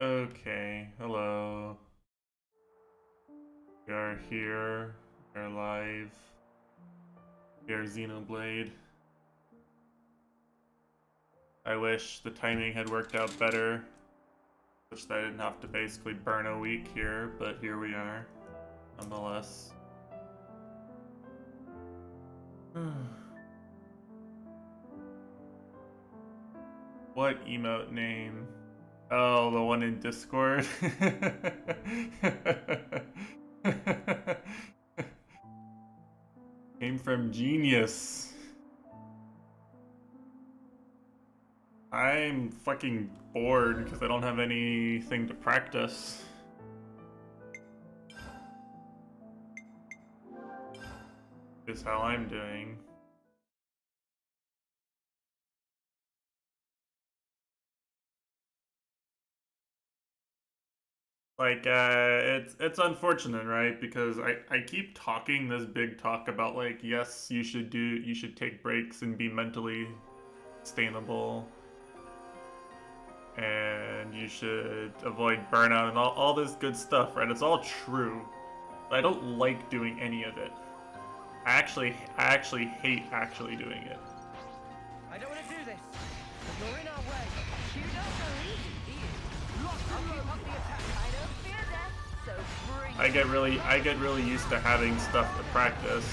Okay, hello. We are here. We are live. We are xenoblade. I wish the timing had worked out better. Wish that I didn't have to basically burn a week here, but here we are, nonetheless. What emote name? Oh, the one in Discord? Came from Genius. I'm fucking bored because I don't have anything to practice. Is how I'm doing. Like, it's unfortunate, right? Because I keep talking this big talk about like, yes, you should take breaks and be mentally sustainable, and you should avoid burnout and all this good stuff, right? It's all true, but I don't like doing any of it. I actually hate actually doing it. I don't want to do this. You're in our way. You don't believe you. Lock up the attack. I don't fear death, so breathe. I get really used to having stuff to practice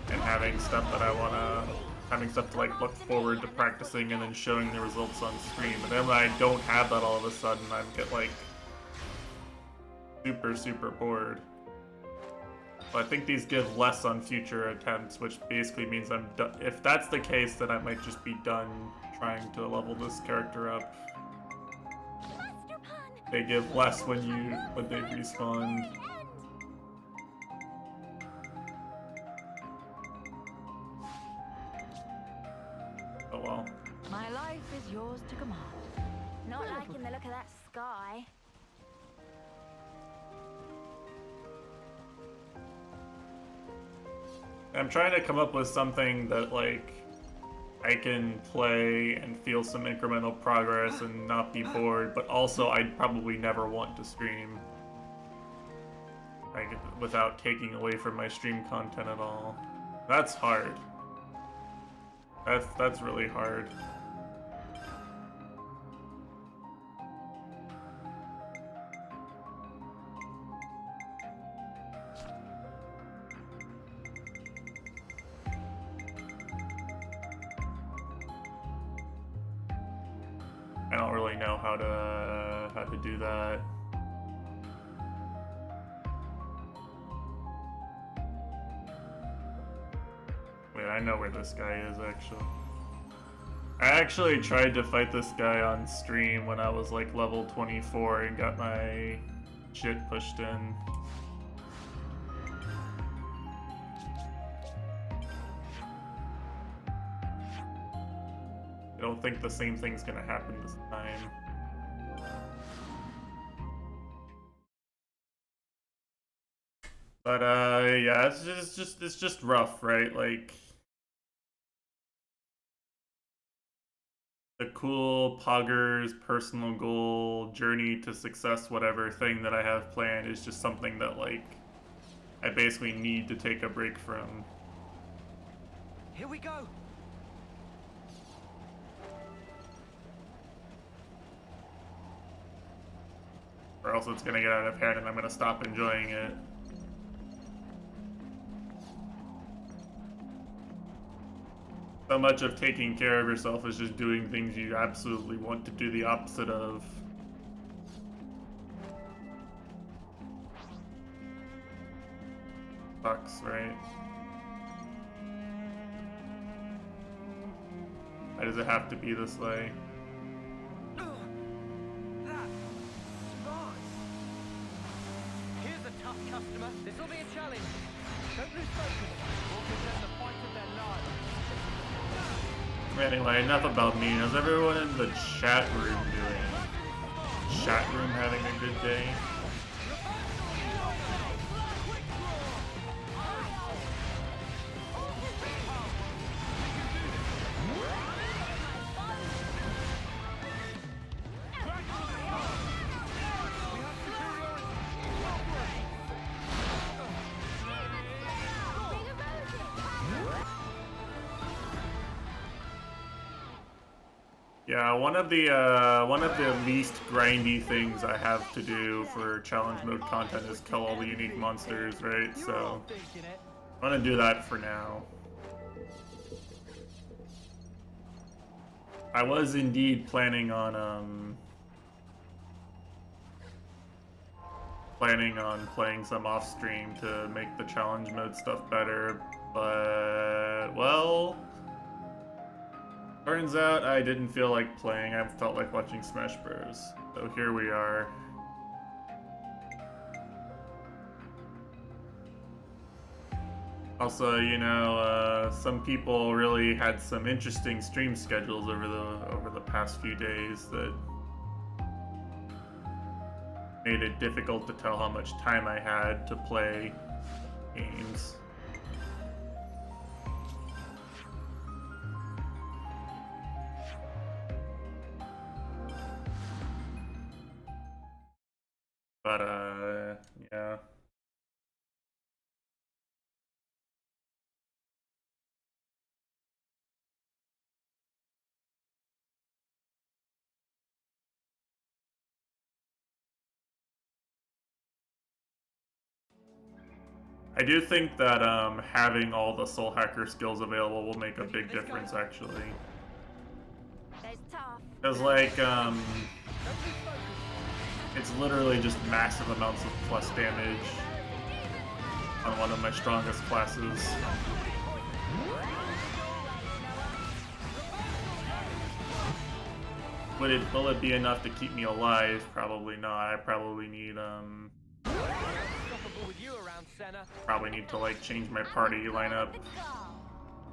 and having stuff to like look forward to practicing and then showing the results on stream. And then when I don't have that all of a sudden, I get like super bored. But I think these give less on future attempts, which basically means I'm done. If that's the case, then I might just be done trying to level this character up. They give less when they respawn. Oh well. My life is yours to command. Not liking the look of that sky. I'm trying to come up with something that like I can play and feel some incremental progress and not be bored, but also I'd probably never want to stream like without taking away from my stream content at all. That's hard. That's really hard. I don't really know how to do that. Wait, I know where this guy is actually. I actually tried to fight this guy on stream when I was like level 24 and got my shit pushed in. I don't think the same thing's gonna happen this time. But yeah, it's just rough, right? Like the cool Poggers personal goal, journey to success, whatever thing that I have planned is just something that like I basically need to take a break from. Here we go. Or else it's gonna get out of hand and I'm gonna stop enjoying it. So much of taking care of yourself is just doing things you absolutely want to do the opposite of. Sucks, right? Why does it have to be this way? Here's a tough customer. This will be a challenge. Don't lose focus. We'll give them the fight of their lives. Anyway, enough about me. How's everyone in the chat room doing? Chat room having a good day? Yeah, one of the least grindy things I have to do for challenge mode content is kill all the unique monsters, right? So I'm gonna do that for now. I was indeed planning on playing some off stream to make the challenge mode stuff better, but well, turns out I didn't feel like playing. I felt like watching Smash Bros. So here we are. Also, you know, some people really had some interesting stream schedules over the past few days that made it difficult to tell how much time I had to play games. But yeah. I do think that having all the soul hacker skills available will make a big difference, actually. There's tough. Because, like, it's literally just massive amounts of plus damage on one of my strongest classes. Will it be enough to keep me alive? Probably not. I probably need to like change my party lineup.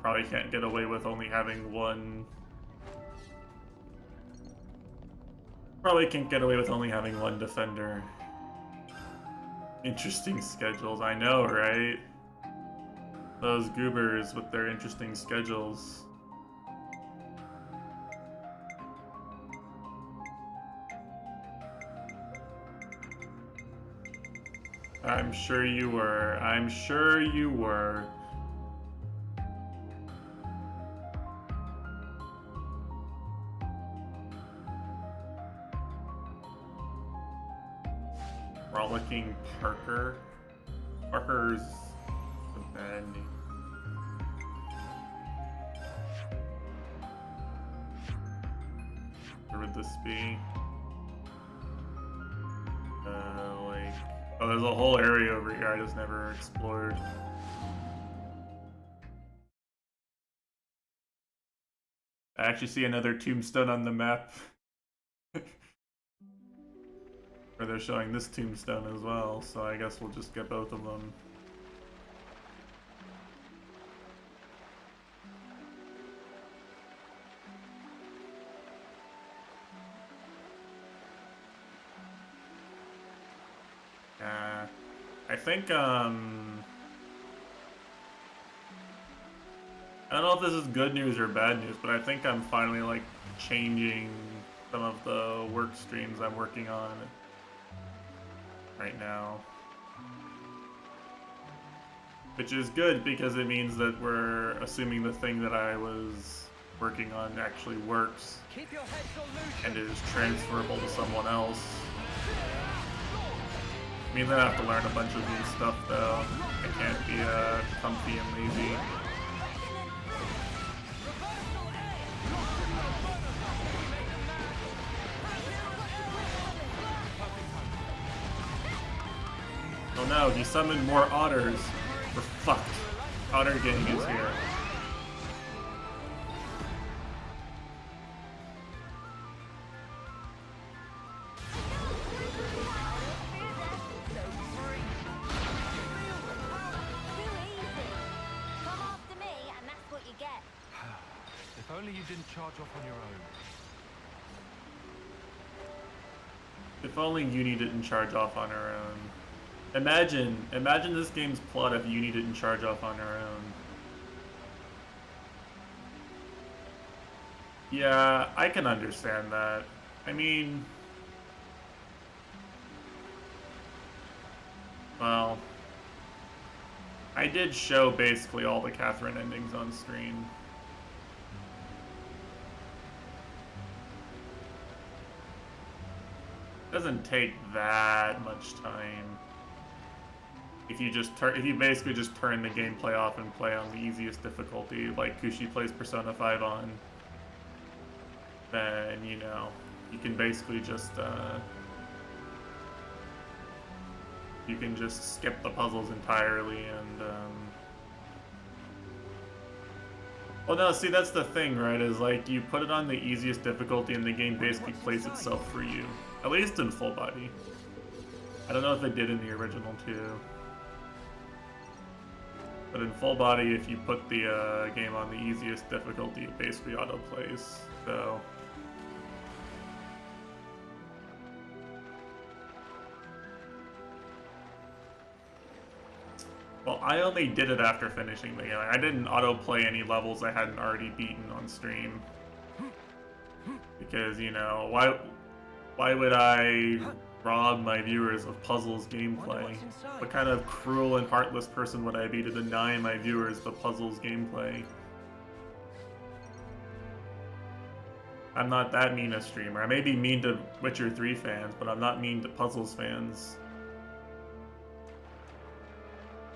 Probably can't get away with only having one. Probably can't get away with only having one defender. Interesting schedules, I know, right? Those goobers with their interesting schedules. I'm sure you were. I'm sure you were. Frolicking Parker. Parker's a bad name. Where would this be? Like... Oh, there's a whole area over here I just never explored. I actually see another tombstone on the map. Where they're showing this tombstone as well, so I guess we'll just get both of them. I think, I don't know if this is good news or bad news, but I think I'm finally, like, changing some of the work streams I'm working on right now. Which is good, because it means that we're assuming the thing that I was working on actually works and is transferable to someone else. I mean, I have to learn a bunch of new stuff, though. I can't be comfy and lazy. Oh no, he summoned more otters. We're fucked. Otter Gang is here. If only you didn't charge off on your own. If only Uni didn't charge off on her own. Imagine this game's plot if Uni didn't charge off on her own. Yeah, I can understand that. I mean... Well... I did show basically all the Catherine endings on stream. doesn't take that much time. If you basically just turn the gameplay off and play on the easiest difficulty, like Kushi plays Persona 5 on, then, you know, you can basically just, you can just skip the puzzles entirely and, well, no, see, that's the thing, right, is, like, you put it on the easiest difficulty and the game basically plays itself for you. At least in Full Body. I don't know if it did in the original, too. But in Full Body, if you put the game on the easiest difficulty, it basically auto-plays, so... Well, I only did it after finishing the game. I didn't autoplay any levels I hadn't already beaten on stream. Because, you know, why would I rob my viewers of puzzles gameplay? What kind of cruel and heartless person would I be to deny my viewers the puzzles gameplay? I'm not that mean a streamer. I may be mean to Witcher 3 fans, but I'm not mean to puzzles fans.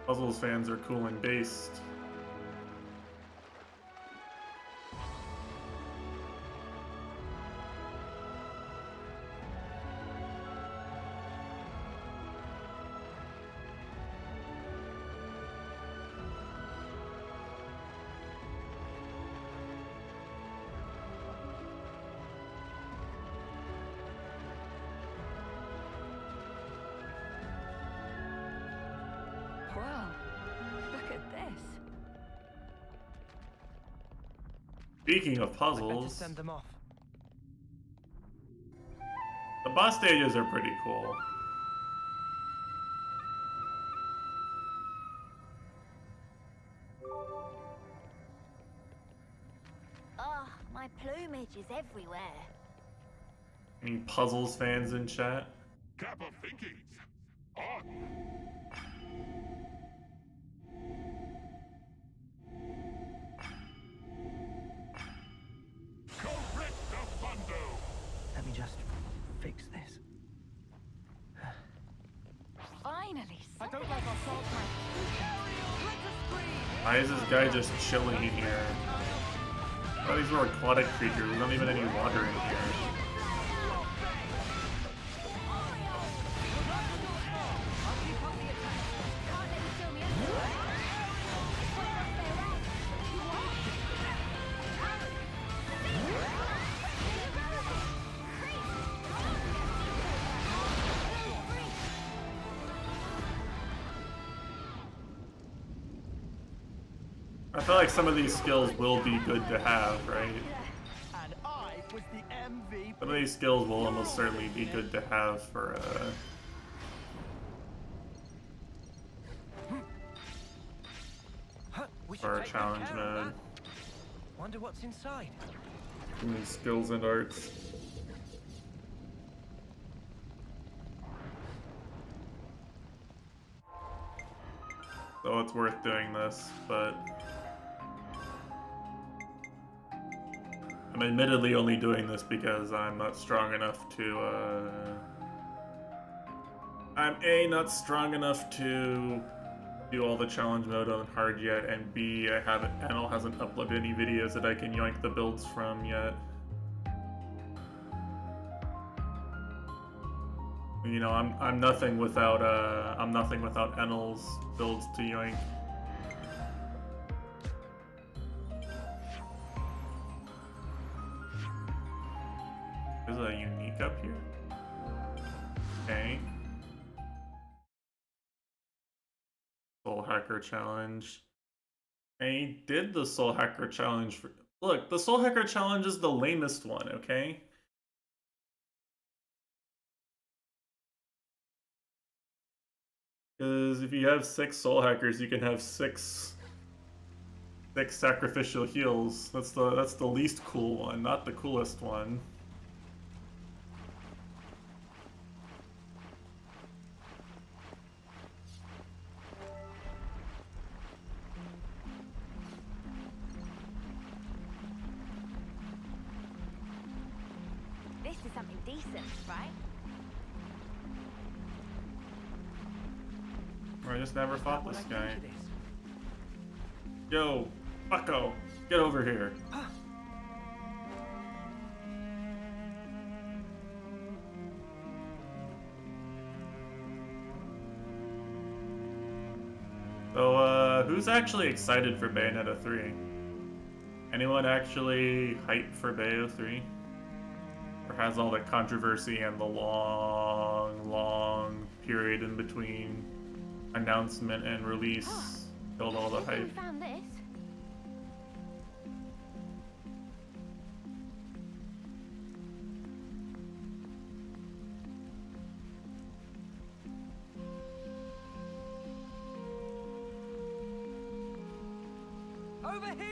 Puzzles fans are cool and based. Wow, look at this. Speaking of Better puzzles, send them off. the boss stages are pretty cool. Oh, my plumage is everywhere. Any puzzles fans in chat? Kappa thinkings. On. Correcto fondo. Let me just fix this. Finally, I don't something like our salt Why is this guy just chilling in here? Oh, these were aquatic creatures. There's not even any water in here. I feel like some of these skills will be good to have, right? And I was the MVP. Some of these skills will almost certainly be good to have for We should for a take challenge good care of mode. that. Wonder what's inside. These skills and arts. So it's worth doing this, but I'm admittedly only doing this because I'm not strong enough to, I'm A, not strong enough to do all the challenge mode on hard yet, and B, Anil hasn't uploaded any videos that I can yoink the builds from yet. You know, I'm nothing without Enel's builds to yoink. Is a unique up here? Okay. Soul Hacker Challenge. I did the Soul Hacker Challenge for... Look, the Soul Hacker Challenge is the lamest one, okay? Because if you have 6 soul hackers, you can have six sacrificial heals. That's the least cool one, not the coolest one. This is something decent, right? I just never Is that fought what this I guy. think it is? Yo, bucko, get over here. So, who's actually excited for Bayonetta 3? Anyone actually hyped for Bayo 3? Or has all the controversy and the long period in between announcement and release killed all the Guess who hype? found this? Over here!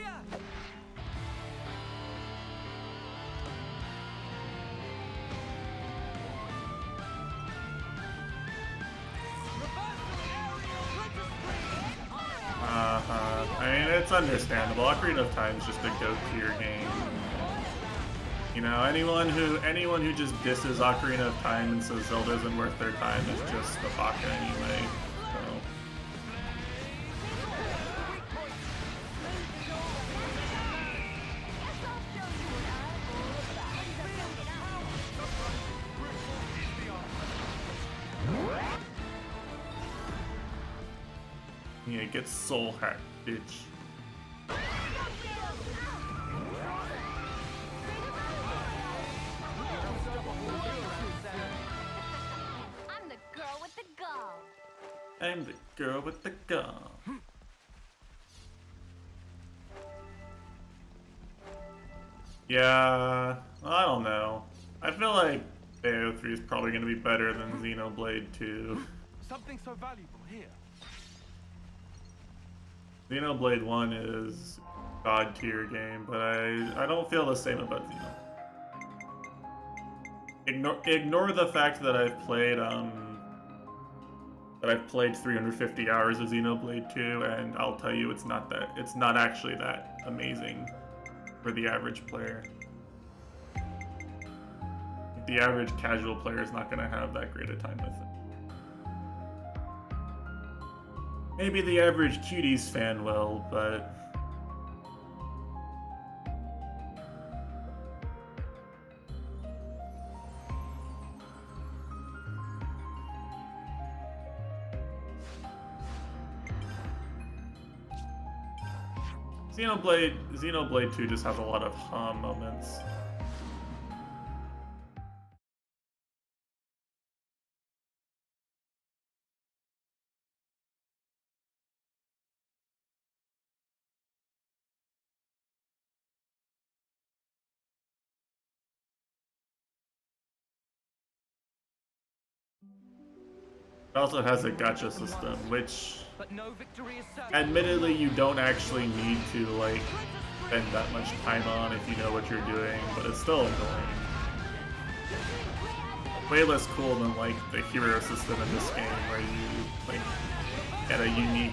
I mean, it's understandable. Ocarina of Time is just a GOAT tier game. You know, anyone who just disses Ocarina of Time and says Zelda isn't worth their time is just a baka anyway. So. Yeah, get soul hacked, bitch. I'm the girl with the gall. I'm the girl with the gun. Yeah, I don't know. I feel like Bayo 3 is probably going to be better than Xenoblade 2. Something so valuable here. Xenoblade 1 is god tier game, but I don't feel the same about Xenoblade. Ignore the fact that I've played 350 hours of Xenoblade 2, and I'll tell you it's not actually that amazing for the average player. The average casual player is not going to have that great a time with it. Maybe the average Cuties fan will, but Xenoblade 2 just has a lot of moments. It also has a gacha system, which But no victory is certain. admittedly you don't actually need to like spend that much time on if you know what you're doing, but it's still annoying. Way less cool than like the hero system in this game where you like get a unique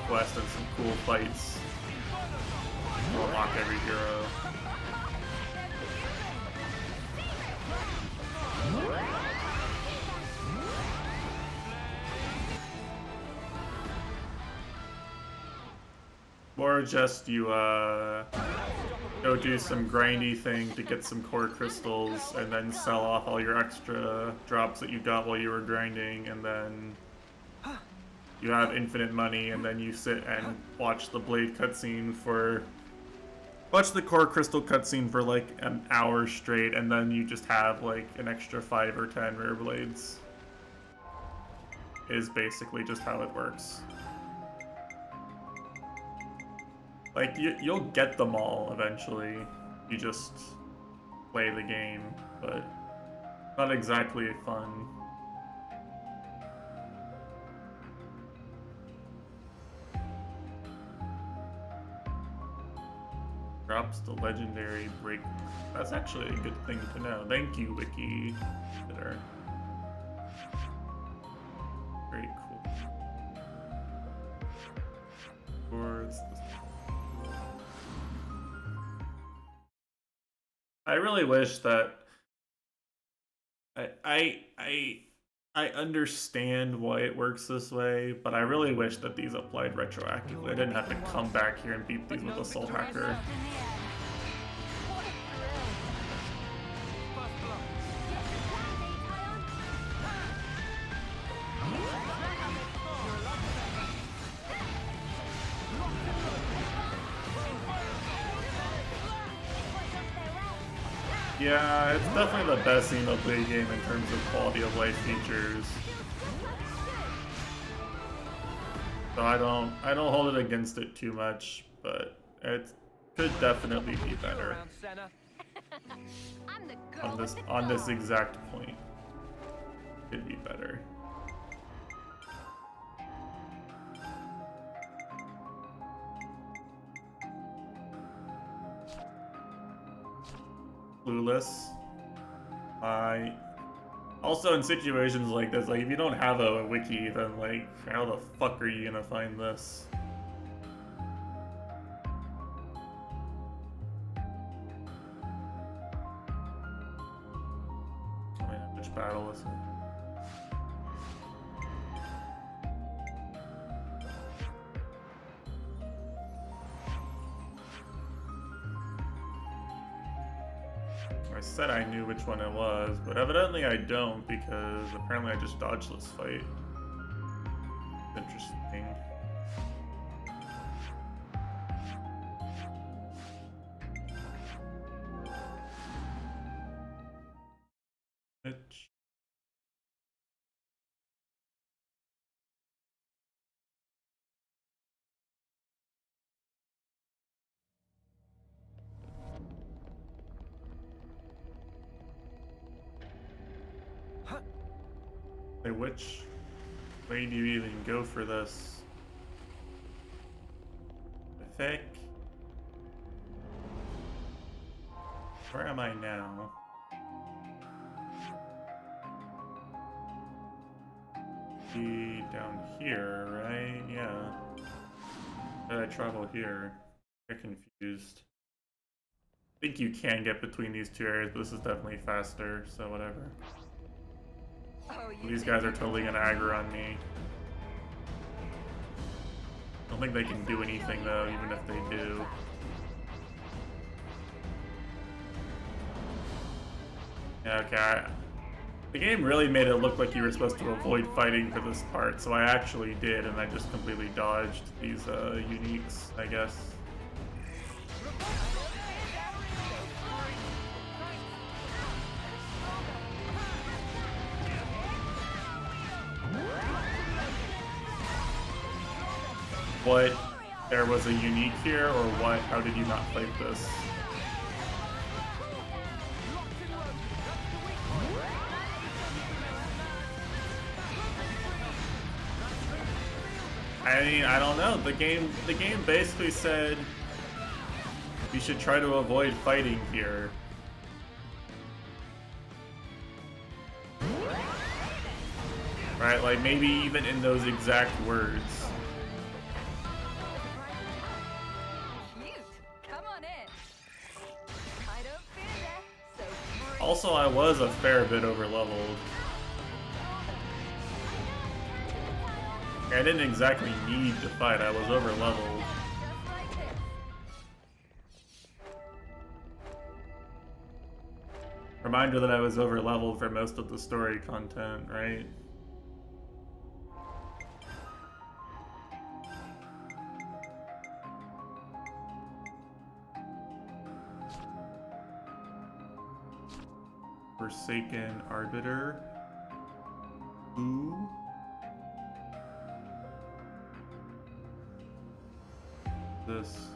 quest and some cool fights to unlock every hero. Or just you go do some grindy thing to get some core crystals and then sell off all your extra drops that you got while you were grinding, and then you have infinite money, and then you sit and watch the blade cutscene watch the core crystal cutscene for like an hour straight, and then you just have like an extra 5 or 10 rare blades. Is basically just how it works. Like, you'll get them all eventually. You just play the game, but not exactly fun. Drops the legendary break. That's actually a good thing to know. Thank you, Wiki. Very cool. Towards the I really wish that I I understand why it works this way, but I really wish that these applied retroactively. I didn't have to come back here and beat these with a soul hacker. Yeah, it's definitely the best xenoblade game in terms of quality of life features. So I don't hold it against it too much, but it could definitely be better on this exact point. Could be better. Clueless. Also in situations like this, like if you don't have a wiki, then like how the fuck are you gonna find this? I mean, which battle is it? I said I knew which one it was, but evidently I don't because apparently I just dodged this fight. Interesting. Which? Which way do you even go for this? Pathetic. Where am I now? Be down here, right? Yeah. Did I travel here? I'm confused. I think you can get between these two areas, but this is definitely faster, so whatever. These guys are totally gonna aggro on me. I don't think they can do anything though, even if they do. Yeah, okay. The game really made it look like you were supposed to avoid fighting for this part, so I actually did, and I just completely dodged these uniques, I guess. What? There was a unique here, or what? How did you not fight this? I mean, I don't know. The game basically said you should try to avoid fighting here. Right? Like maybe even in those exact words. Also, I was a fair bit overleveled. I didn't exactly need to fight, I was overleveled. Reminder that I was overleveled for most of the story content, right? Forsaken Arbiter. Ooh. This.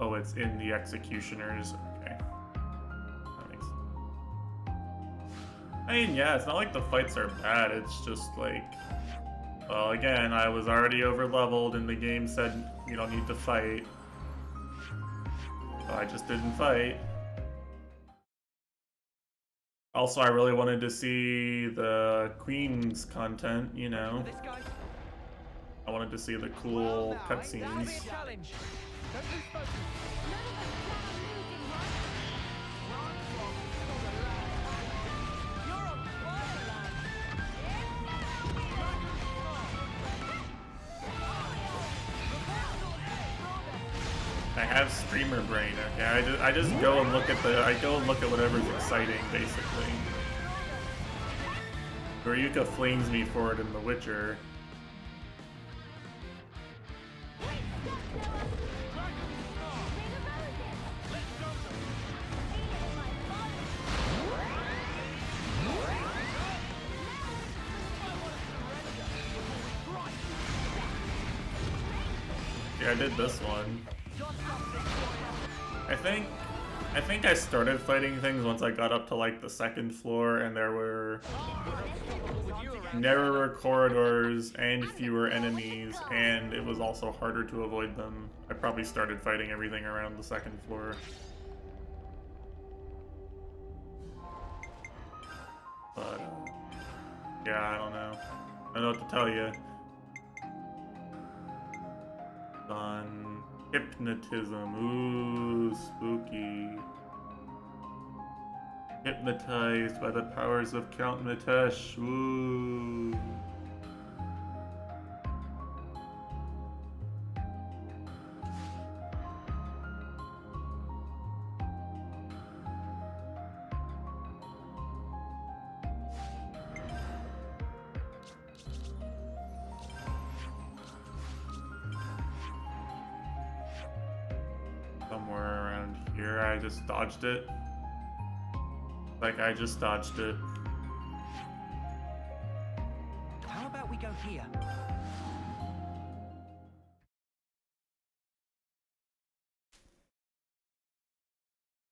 Oh, it's in the Executioners. Okay. That makes sense. I mean, yeah, it's not like the fights are bad, it's just like... Well, again, I was already overleveled and the game said you don't need to fight. So I just didn't fight. Also, I really wanted to see the Queen's content, you know. I wanted to see the cool cutscenes. have streamer brain. Okay, I just go and look at whatever's exciting, basically. Ryuka flames me for it in The Witcher. Yeah, I did this one. I think I started fighting things once I got up to like the second floor and there were narrower corridors and fewer enemies, and it was also harder to avoid them. I probably started fighting everything around the second floor. But, yeah, I don't know. I don't know what to tell you. On hypnotism. Ooh, spooky. Hypnotized by the powers of Count Mitesh. Ooh. Somewhere around here, I just dodged it. Like, I just dodged it. How about we go here?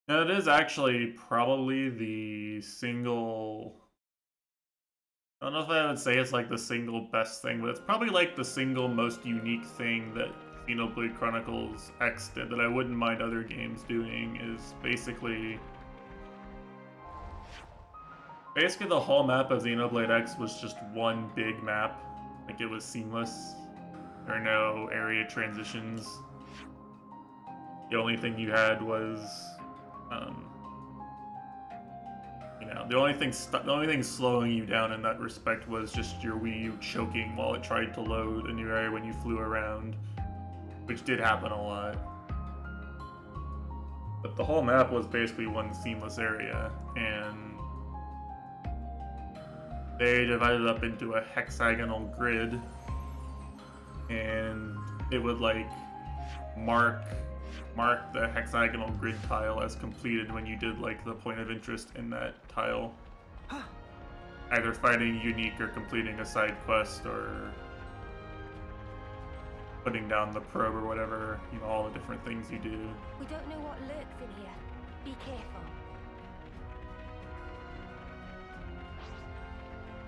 Now, it is actually probably the single... I don't know if I would say it's like the single best thing, but it's probably like the single most unique thing that Xenoblade Chronicles X did that I wouldn't mind other games doing, is basically the whole map of Xenoblade X was just one big map. Like, it was seamless. There are no area transitions. The only thing you had was, you know, the only thing slowing you down in that respect was just your Wii U choking while it tried to load a new area when you flew around, which did happen a lot. But the whole map was basically one seamless area, and they divided up into a hexagonal grid, and it would like mark the hexagonal grid tile as completed when you did like the point of interest in that tile. Either fighting unique or completing a side quest or putting down the probe or whatever, you know, all the different things you do. We don't know what lurks in here. Be careful.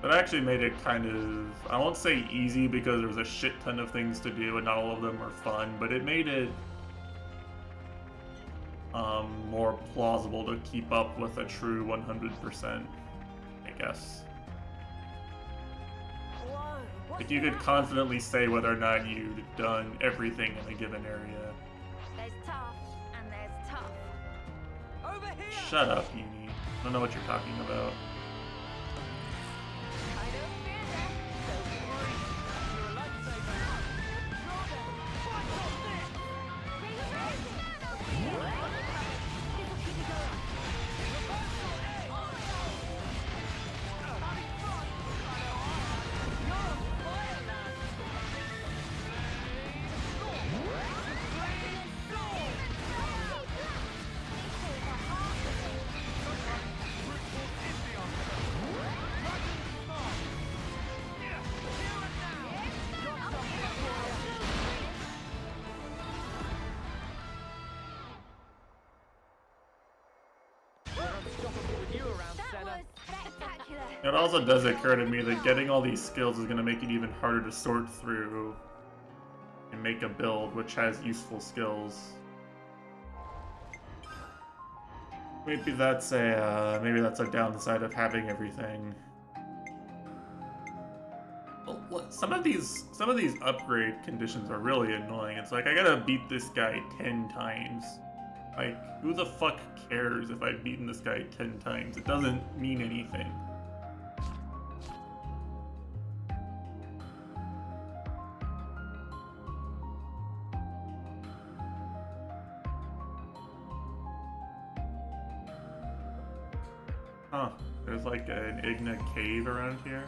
That actually made it kind of, I won't say easy because there was a shit ton of things to do and not all of them were fun, but it made it more plausible to keep up with a true 100%, I guess. Whoa, what's Like, you could that? confidently say whether or not you'd done everything in a given area. There's tough and there's tough. Over here! Shut up, Uni. I don't know what you're talking about. I don't fear death, so free. You're a lifesaver. Fight off this! This'll keep you going. Reversal edge! Having fun! You're on fire, lad! Blazing sword! Brute force is the answer. Dragon spark! Yeah, here and now! Got something for you. We're unstoppable with you around, That Senna. was spectacular. It also does occur to me that getting all these skills is going to make it even harder to sort through and make a build which has useful skills. Maybe that's a downside of having everything. Well, some of these upgrade conditions are really annoying. It's like, I gotta beat this guy 10 times. Like, who the fuck cares if I've beaten this guy 10 times? It doesn't mean anything. Huh, there's like an Igna cave around here.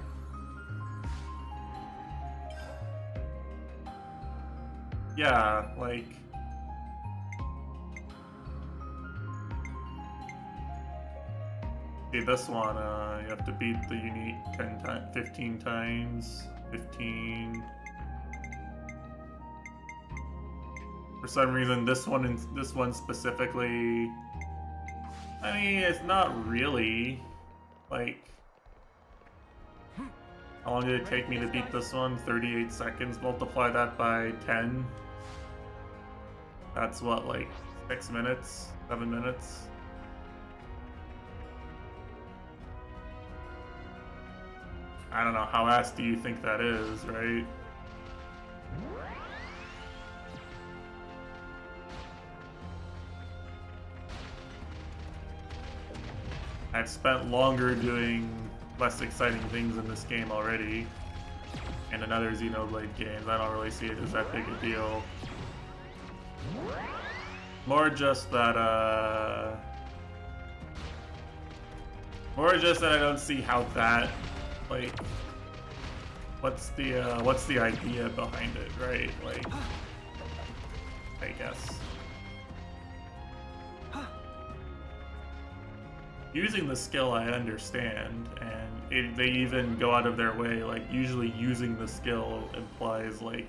Yeah, like... See, this one, you have to beat the unique 10 times, 15 times, 15... For some reason, this one specifically... I mean, it's not really, like... How long did it take me to beat this one? 38 seconds. Multiply that by 10. That's what, like, 6 minutes? 7 minutes? I don't know, how ass do you think that is, right? I've spent longer doing less exciting things in this game already. And in other Xenoblade games, I don't really see it as that big a deal. More just that, I don't see how that, like, what's the idea behind it, right? Like, I guess. Using the skill I understand, and they even go out of their way, like, usually using the skill implies, like,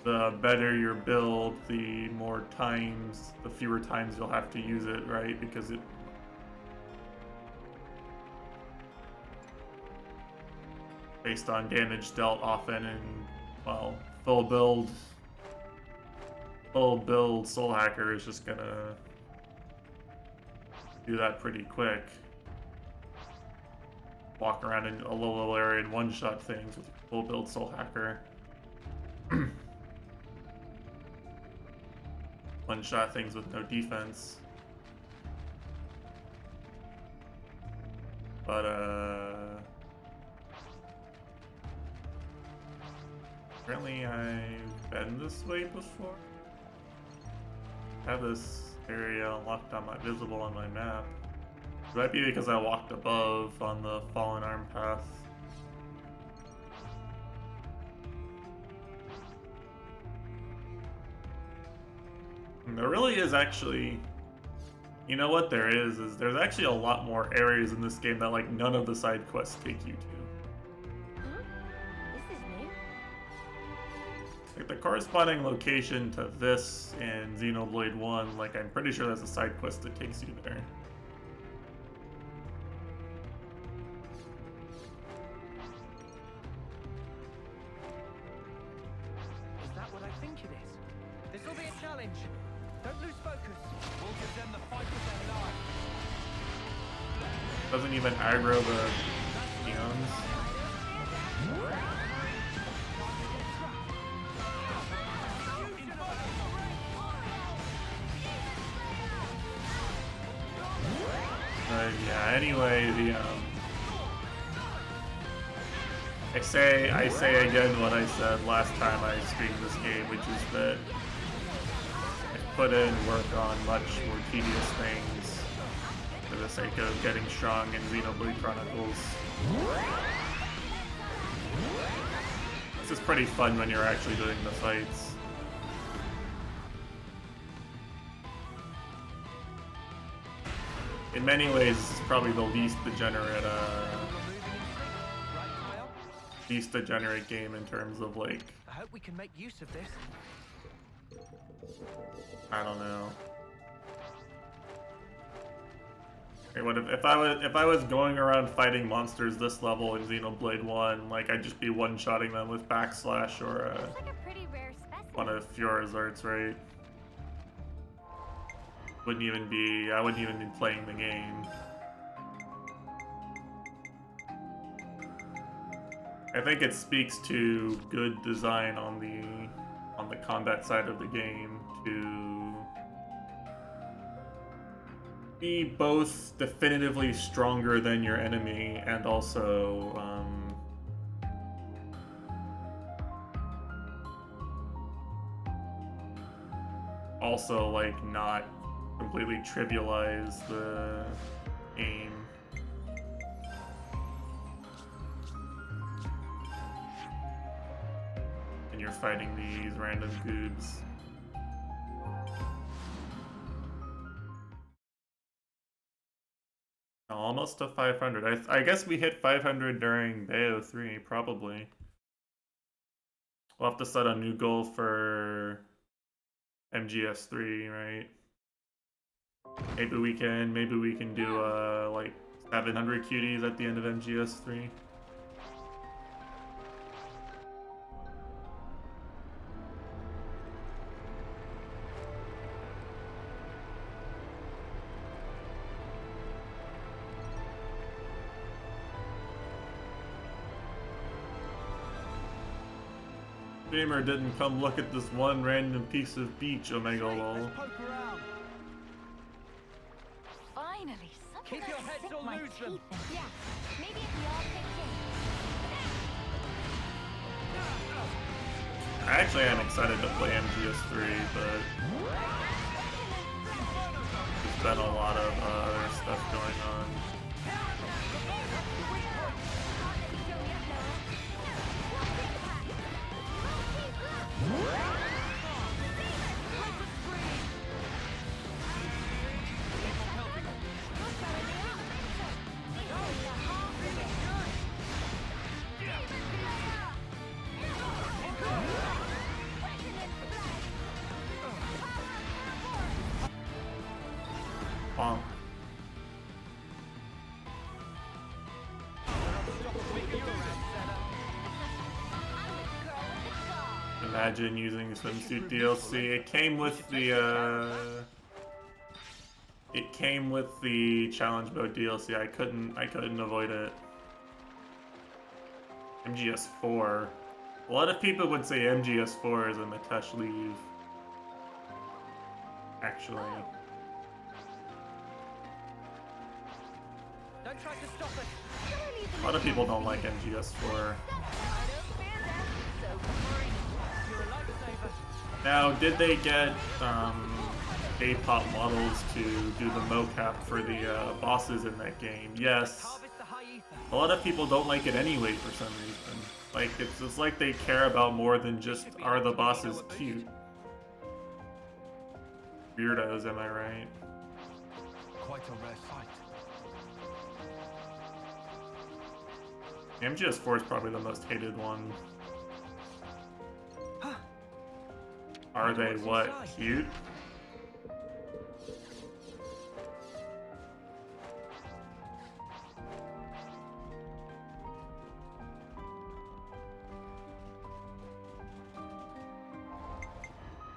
the better your build, the fewer times you'll have to use it, right? Because it... based on damage dealt often, and, well, full build Soul Hacker is just gonna do that pretty quick. Walk around in a low area and one-shot things with full build Soul Hacker. One-shot things with no defense. But, apparently I've been this way before. I have this area unlocked on my visible on my map. It might be because I walked above on the Fallen Arm path. And there really is actually, you know what there is there's actually a lot more areas in this game that like none of the side quests take you to. This is new. Like the corresponding location to this in Xenoblade 1, like I'm pretty sure there's a side quest that takes you there. Is that what I think it is? This will be a challenge. Don't lose focus. We'll give them the fight of their lives. Doesn't even aggro the peons. Yeah, anyway, I say again what I said last time I streamed this game, which is that I put in work on much more tedious things for the sake of getting strong in Xenoblade Chronicles. This is pretty fun when you're actually doing the fights. In many ways, this is probably the least degenerate game in terms of like. I hope we can make use of this. I don't know. Okay, what if I was going around fighting monsters this level in Xenoblade 1, like I'd just be one-shotting them with backslash or Looks like a pretty rare specimen. one of Fiora's arts, right? I wouldn't even be playing the game. I think it speaks to good design on the combat side of the game to be both definitively stronger than your enemy and also like not completely trivialize the aim. you're fighting these random goobs. Almost to 500. I guess we hit 500 during Bayo 3, probably. We'll have to set a new goal for MGS3, right? Maybe we can do like 700 cuties at the end of MGS3. Gamer didn't come look at this one random piece of beach, Omega lol. Let's poke around. Finally, something Keep your to heads sink or my lose them. teeth in. Yeah, maybe if we all pitch in. I actually am excited to play MGS3, but there's been a lot of other stuff going on. Bonk. Imagine using swimsuit DLC. It came with the challenge mode DLC. I couldn't avoid it. MGS4. A lot of people would say MGS4 is a Mitesh leave. Actually. Don't try to stop us. A lot of people don't like MGS4. I don't fear death, so free. You're a lifesaver. Now, did they get K-pop models to do the mocap for the bosses in that game? Yes. Harvest the high ether. A lot of people don't like it anyway for some reason. Like, it's like they care about more than just, are the bosses cute? Weirdos, am I right? Quite a rare sight. MGS4 is probably the most hated one. Are they what? Cute?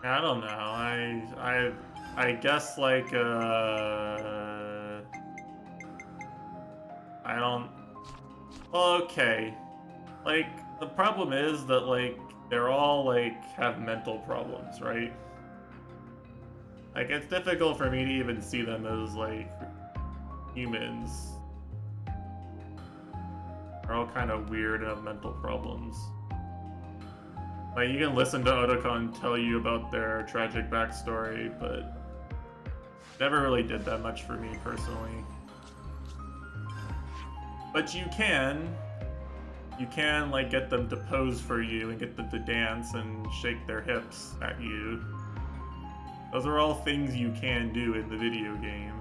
I don't know. I guess like I don't. Okay, like the problem is that like they're all like have mental problems, right? Like it's difficult for me to even see them as like humans. They're all kind of weird and have mental problems. Like, you can listen to Otakon tell you about their tragic backstory, but never really did that much for me personally. But you can like get them to pose for you and get them to dance and shake their hips at you. Those are all things you can do in the video game.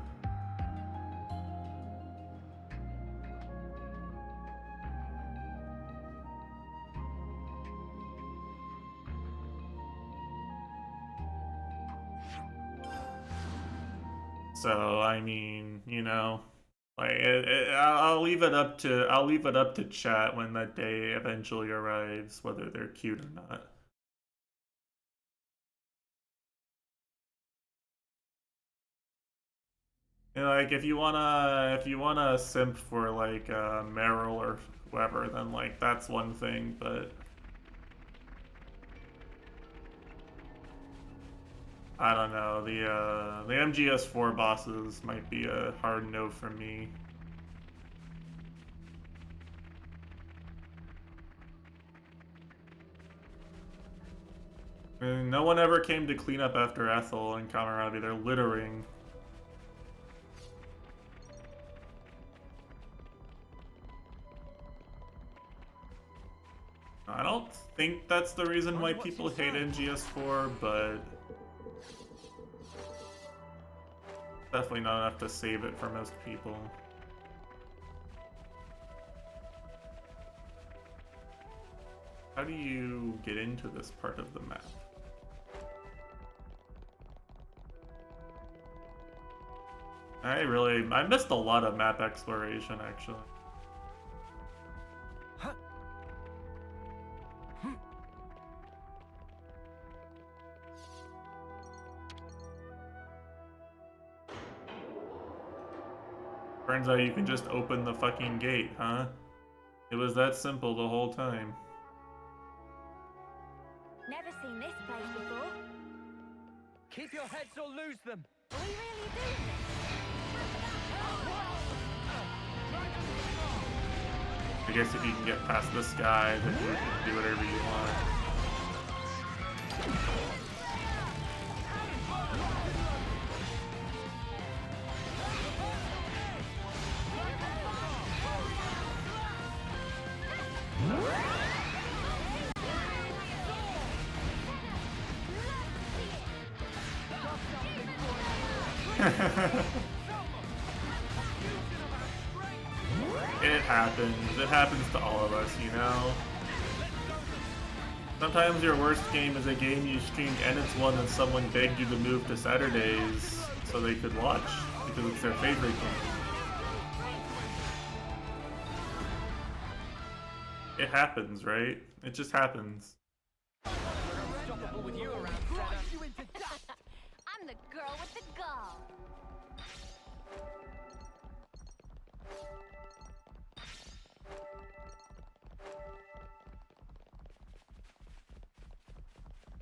So I mean, you know, like I'll leave it up to chat when that day eventually arrives, whether they're cute or not. You know, like if you wanna simp for like Meryl or whoever, then like that's one thing, but I don't know, the MGS4 bosses might be a hard no for me. I mean, no one ever came to clean up after Ethel and Kamarabi. They're littering. I don't think that's the reason why people hate NGS4, but definitely not enough to save it for most people. How do you get into this part of the map? I missed a lot of map exploration, actually. Turns out you can just open the fucking gate, huh? It was that simple the whole time. Never seen this place before. Keep your heads or lose them. Are we really doing this? I guess if you can get past this guy, then you can do whatever you want. It happens. It happens to all of us, you know? Sometimes your worst game is a game you streamed and it's one that someone begged you to move to Saturdays so they could watch because it's their favorite game. It happens, right? It just happens. Unstoppable with you around, Senna. I'm the girl with the gall.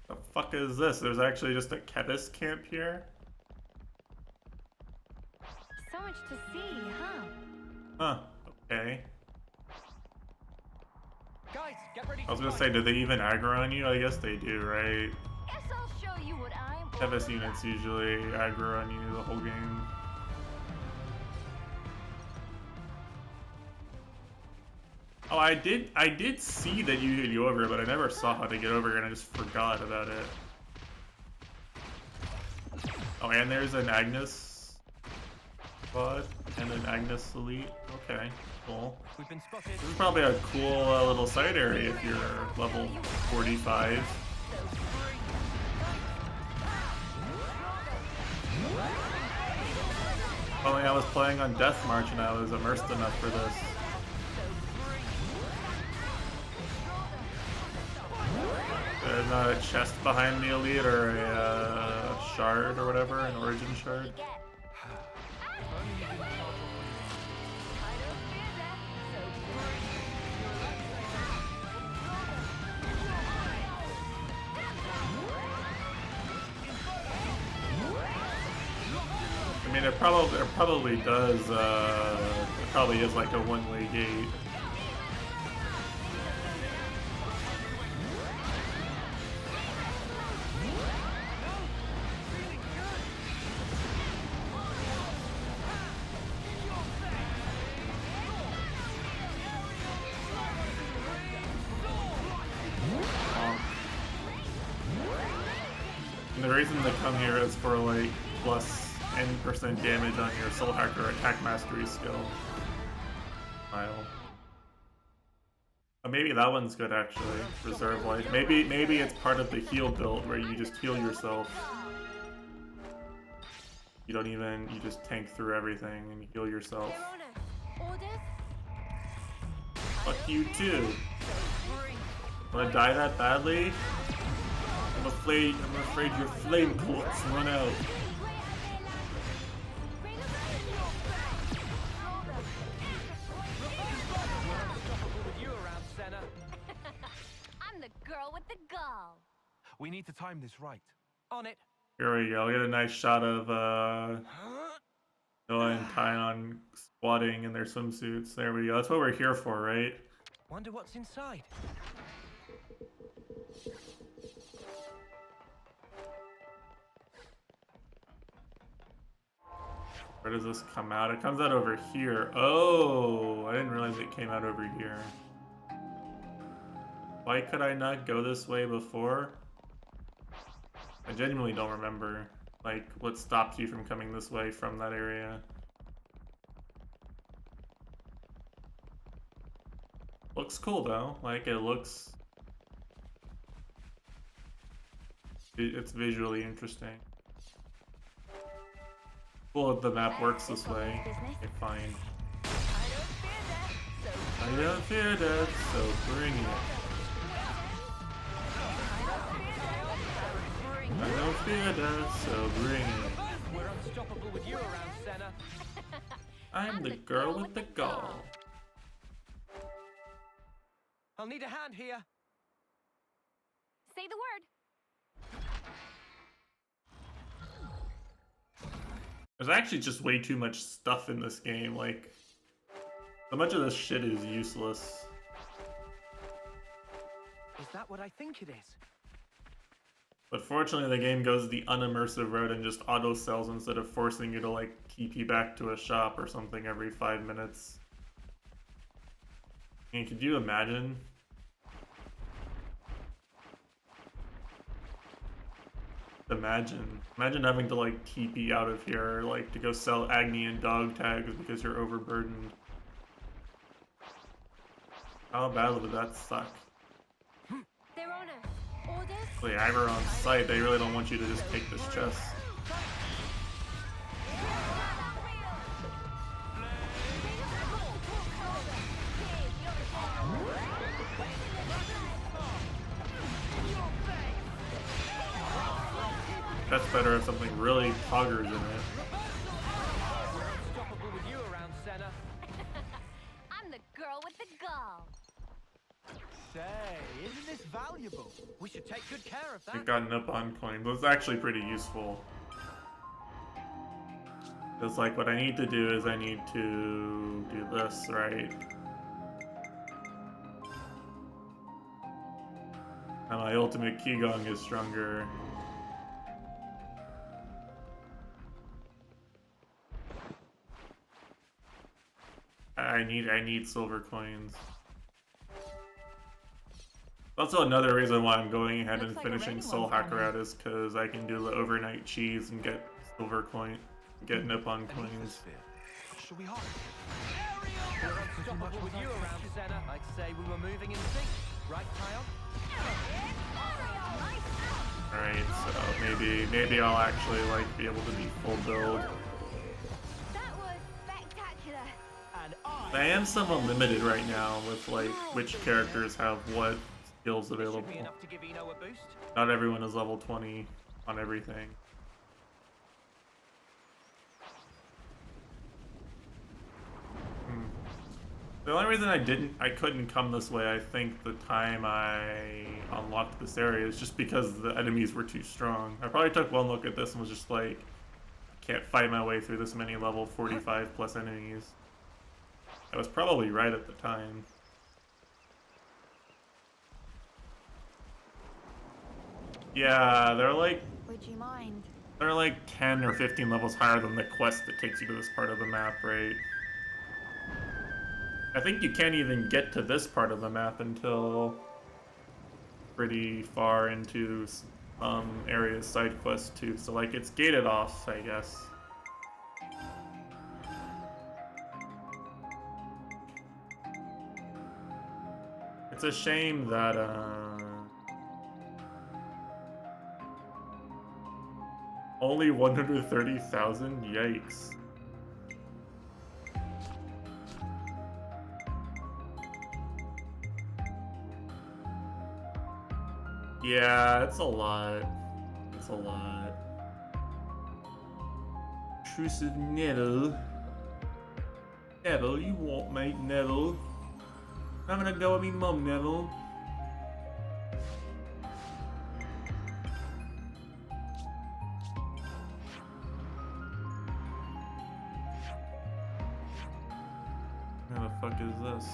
The fuck is this? There's actually just a Kevis camp here? So much to see, huh? Huh, okay. Guys, get ready I was to gonna fight. say, do they even aggro on you? I guess they do, right? Guess I'll show you what I'm. Kevis units usually aggro on you the whole game. Oh, I did see that you could go over, but I never saw how to get over, and I just forgot about it. Oh, and there's an Agnes squad and an Agnes elite. Okay, cool. We've been spotted. This is probably a cool little side area if you're level 45. If only I was playing on Death March and I was immersed enough for this. There's not a chest behind the elite or a shard or whatever, an origin shard. I mean, it probably does. It probably is like a one-way gate. And the reason to come here is for like plus N% damage on your Soul Hacker attack mastery skill. Mile. Oh, maybe that one's good actually. Reserve life. Maybe it's part of the heal build where you just heal yourself. You don't even, you just tank through everything and you heal yourself. Orders? Fuck you too. Wanna die that badly? I'm afraid your flame cloaks run out. Unstoppable with you around, Senna. I'm the girl with the gall. We need to time this right. On it. Here we go. I'll get a nice shot of Noah and Kion squatting in their swimsuits. There we go. That's what we're here for, right? Wonder what's inside. Where does this come out? It comes out over here. Oh, I didn't realize it came out over here. Why could I not go this way before? I genuinely don't remember, like, what stopped you from coming this way from that area. Looks cool though, like it looks... It's visually interesting. Cool if the map works this way. Okay, fine. I don't fear death, so bring it. I don't fear death, so bring it. We're unstoppable with you around, Senna. I'm the girl with the gall. I'll need a hand here. Say the word. There's actually just way too much stuff in this game, like... So much of this shit is useless. Is that what I think it is? But fortunately the game goes the unimmersive route and just auto-sells instead of forcing you to like TP back to a shop or something every 5 minutes. I mean, could you imagine? Imagine having to like TP out of here, like to go sell Agni and dog tags because you're overburdened. How bad would that suck? Their honor. Orders? The Ivor on site, they really don't want you to just take this chest. That's better if something really poggers in it. Unstoppable with you around, Senna. I'm the girl with the gall. Say, isn't this valuable? We should take good care of It that. got up on coin. That's actually pretty useful. Because like what I need to do is I need to do this, right? And my ultimate Qigong is stronger. I need silver coins. Also another reason why I'm going ahead and Looks like a finishing rainy Soul one's Hacker coming. out is because I can do the overnight cheese and get silver coin, get Nippon coins. Shall we hide? We're unstoppable with you around, Senna. I'd say we were moving in sync. Right, Kyle? Alright, so maybe I'll actually like be able to be full build. That was spectacular. And I am somewhat limited right now with like which characters have what skills should available. be enough to give Eno a boost. Not everyone is level 20 on everything. The only reason I couldn't come this way, I think, the time I unlocked this area is just because the enemies were too strong. I probably took one look at this and was just like, I can't fight my way through this many level 45 plus enemies. I was probably right at the time. Yeah, they're like Would you mind? 10 or 15 levels higher than the quest that takes you to this part of the map, right? I think you can't even get to this part of the map until pretty far into areas side quest too. So like it's gated off, I guess. It's a shame that only 130,000? Yikes. Yeah, it's a lot. It's a lot. Intrusive Neville. Neville, you want mate, Neville? I'm gonna go with me mum, Neville. Where the fuck is this?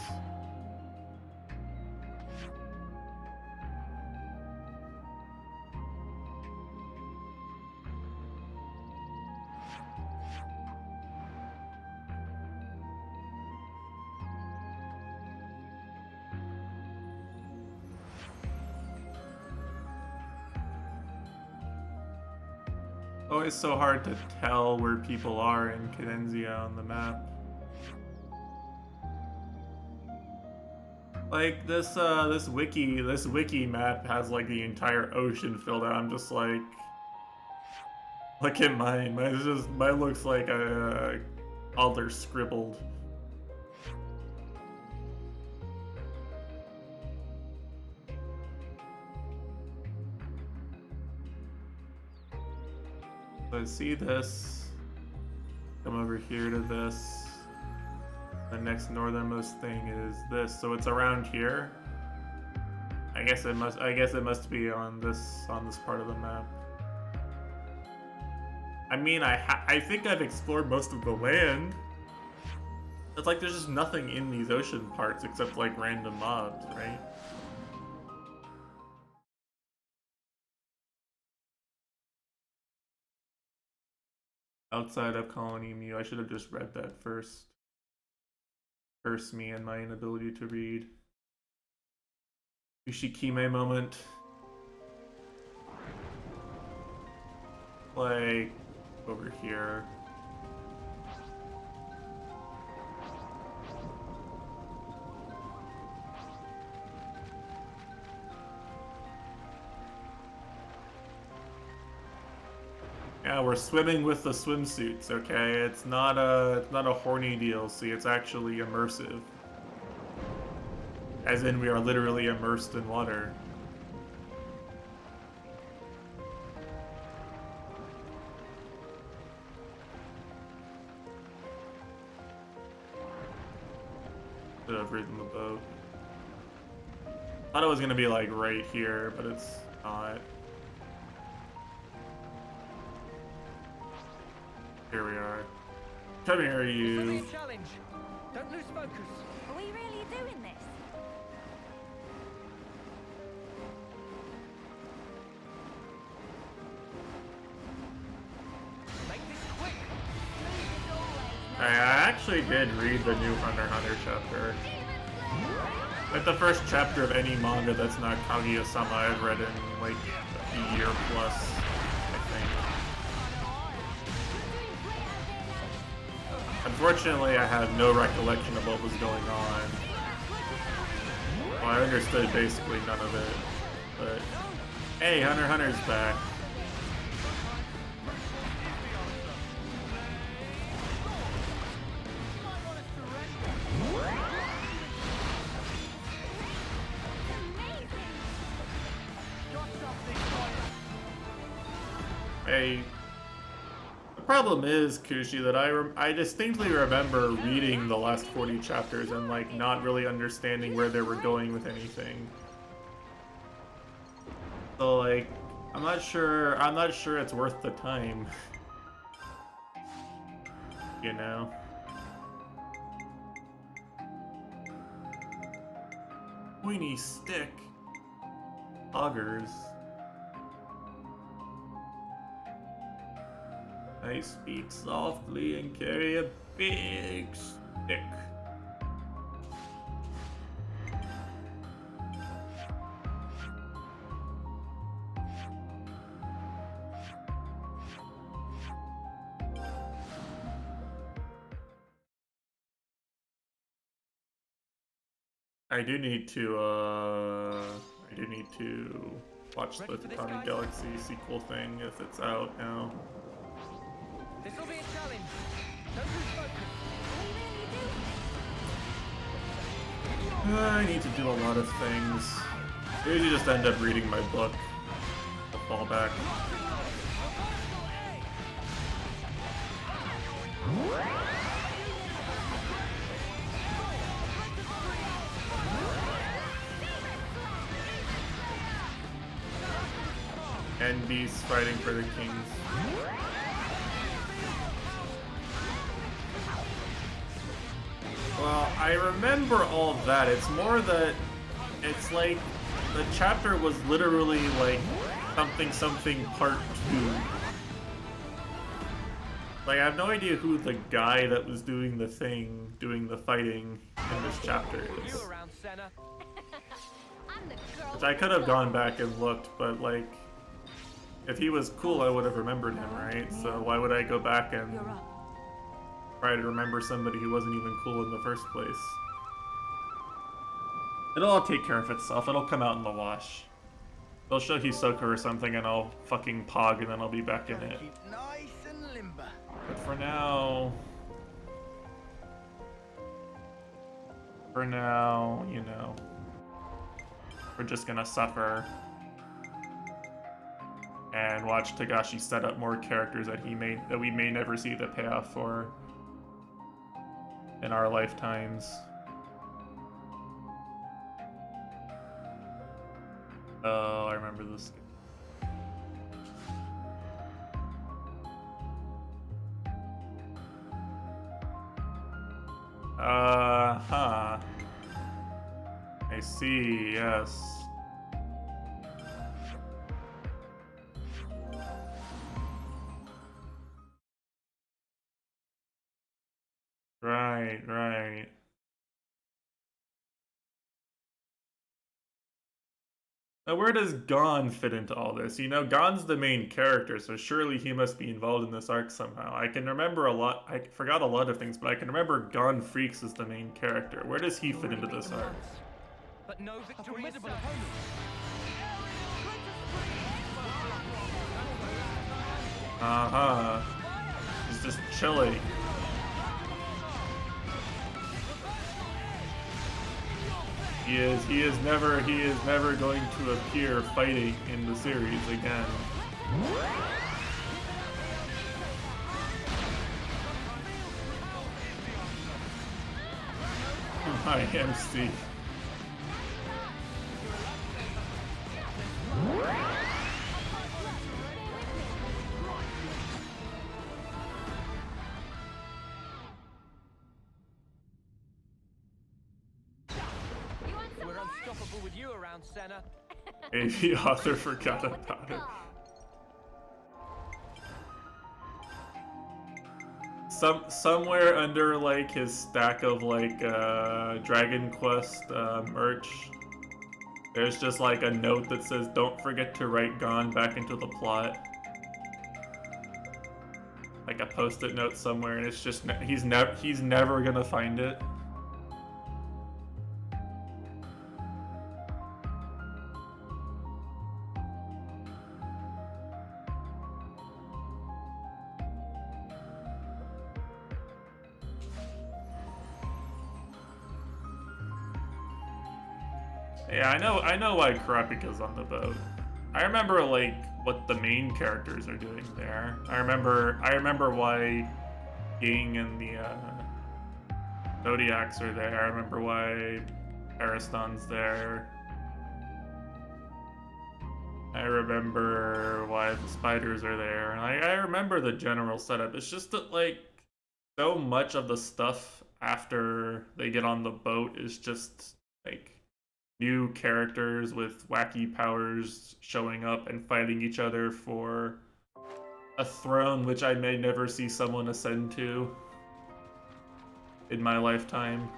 Always so hard to tell where people are in Cadenzia on the map. Like this wiki map has like the entire ocean filled out. I'm just like, look at mine. Mine looks like all they're scribbled. So I see this. Come over here to this. The next northernmost thing is this, so it's around here. I guess it must be on this part of the map. I mean, I think I've explored most of the land. It's like there's just nothing in these ocean parts except like random mobs, right? Outside of Colony Mew, I should have just read that first. Curse me and my inability to read. Ushikime moment. Like, over here. Yeah, we're swimming with the swimsuits, okay? It's not a horny DLC, it's actually immersive. As in, we are literally immersed in water. Should have ridden the boat. Thought it was gonna be like right here, but it's not. Here we are. Come here, you. Challenge. Don't lose focus. Are we really doing this? Make this quick. I actually did read the new Hunter x Hunter chapter. Like the first chapter of any manga that's not Kaguya-sama I've read in like a year plus, I think. Unfortunately, I have no recollection of what was going on. Well, I understood basically none of it, but hey, Hunter x Hunter's back. The problem is, Kushi, that I distinctly remember reading the last 40 chapters and like not really understanding where they were going with anything. So like, I'm not sure it's worth the time. You know? Pointy stick. Augers. I speak softly and carry a big stick. I do need to watch the Tatami Galaxy sequel thing if it's out now. This will be a challenge. Don't lose focus. I need to do a lot of things. I usually just end up reading my book. I'll fall back. And beasts fighting for the kings. Well, I remember all of that. It's more that it's like the chapter was literally like something part 2. Like I have no idea who the guy that was doing the fighting in this chapter is. I'm the girl Which I could have gone back and looked, but like If he was cool, I would have remembered him, right? So why would I go back and You're up. try to remember somebody who wasn't even cool in the first place? It'll all take care of itself. It'll come out in the wash. They'll show Hisoka or something and I'll fucking pog and then I'll be back in it. Keep nice and limber. But for now, you know, we're just gonna suffer and watch Togashi set up more characters that we may never see the payoff for in our lifetimes. Oh, I remember this. Huh. I see, yes. Right. Now, where does Gon fit into all this? You know, Gon's the main character, so surely he must be involved in this arc somehow. I can remember a lot. I forgot a lot of things, but I can remember Gon Freaks is the main character. Where does he fit into this arc? But no victory is certain. Uh-huh. He's just chilling. He is never going to appear fighting in the series again. My MC. We're unstoppable with you around, Senna. Maybe the author forgot about it. Somewhere under like his stack of like Dragon Quest merch, there's just like a note that says, "Don't forget to write Gon back into the plot." Like a post-it note somewhere, and it's just he's never gonna find it. Yeah, I know why Kurapika's on the boat. I remember like what the main characters are doing there. I remember why Ging and the Zodiacs are there. I remember why Ariston's there. I remember why the spiders are there. I remember the general setup. It's just that like so much of the stuff after they get on the boat is just like new characters with wacky powers showing up and fighting each other for a throne which I may never see someone ascend to in my lifetime.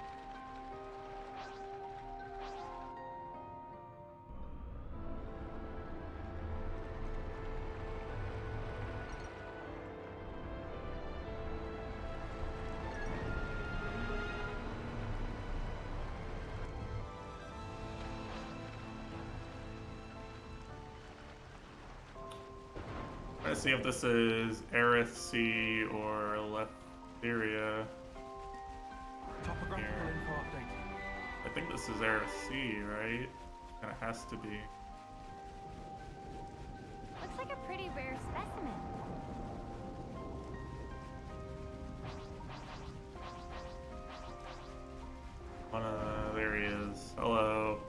Let's see if this is Aerith C or Letheria. Topographical Here. info update. I think this is Aerith C, right? Kinda has to be. Looks like a pretty rare specimen. There he is. Hello.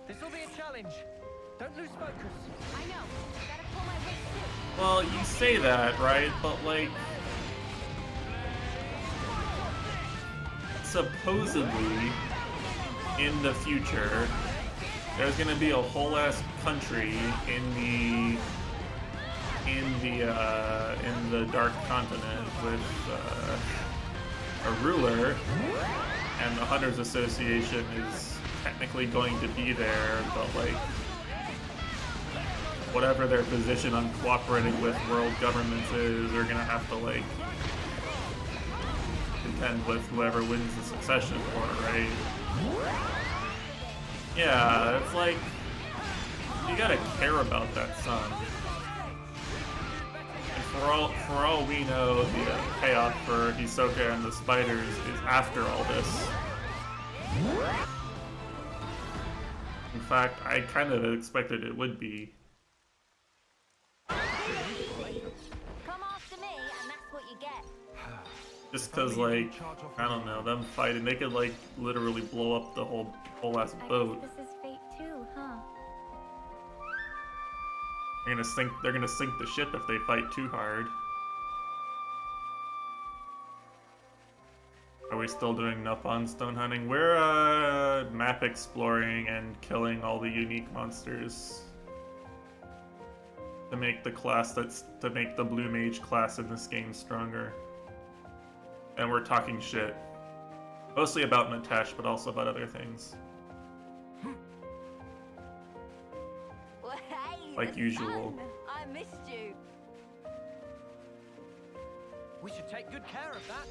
This will be a challenge. Don't lose focus. I know. Gotta pull my weight too. Well, you say that, right? But like, supposedly, in the future, there's gonna be a whole ass country in the Dark Continent with a ruler, and the Hunters Association is technically going to be there, but like, whatever their position on cooperating with world governments is, they're gonna have to like contend with whoever wins the succession war, right? Yeah, it's like you gotta care about that son. And for all we know, the payoff for Hisoka and the spiders is after all this. In fact, I kind of expected it would be. Come after me, and that's what you get. Just cause like, I don't know, them fighting, they could like literally blow up the whole ass boat. This is fate too, huh? They're gonna sink the ship if they fight too hard. Are we still doing enough on stone hunting? We're map exploring and killing all the unique monsters to make the blue mage class in this game stronger. And we're talking shit. Mostly about Natesh, but also about other things. Well, hey, Like the usual. sun. I missed you. We should take good care of that.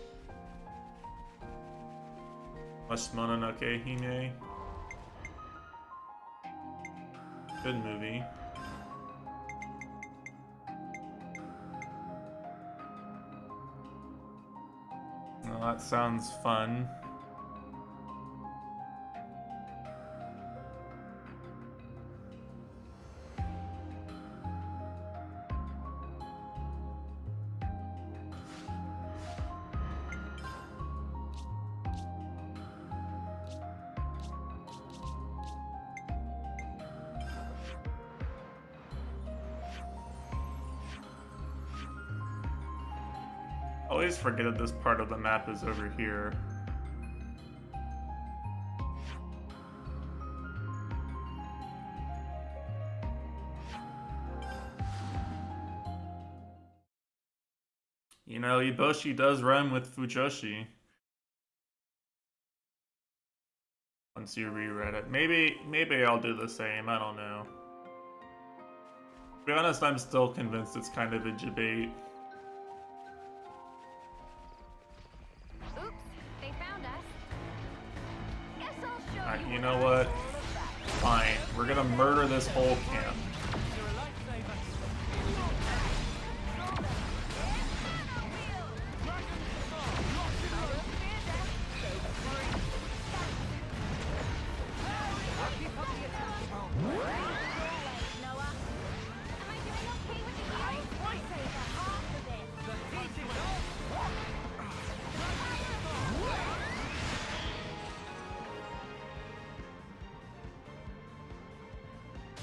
Watched Mononoke Hime. Good movie. Well, that sounds fun. I always forget that this part of the map is over here. You know, Iboshi does run with Fujoshi. Once you reread it. Maybe I'll do the same, I don't know. To be honest, I'm still convinced it's kind of a debate. Oops, they found us. Guess I'll show you. You know what? Fine. We're gonna murder this whole camp. You're a lifesaver.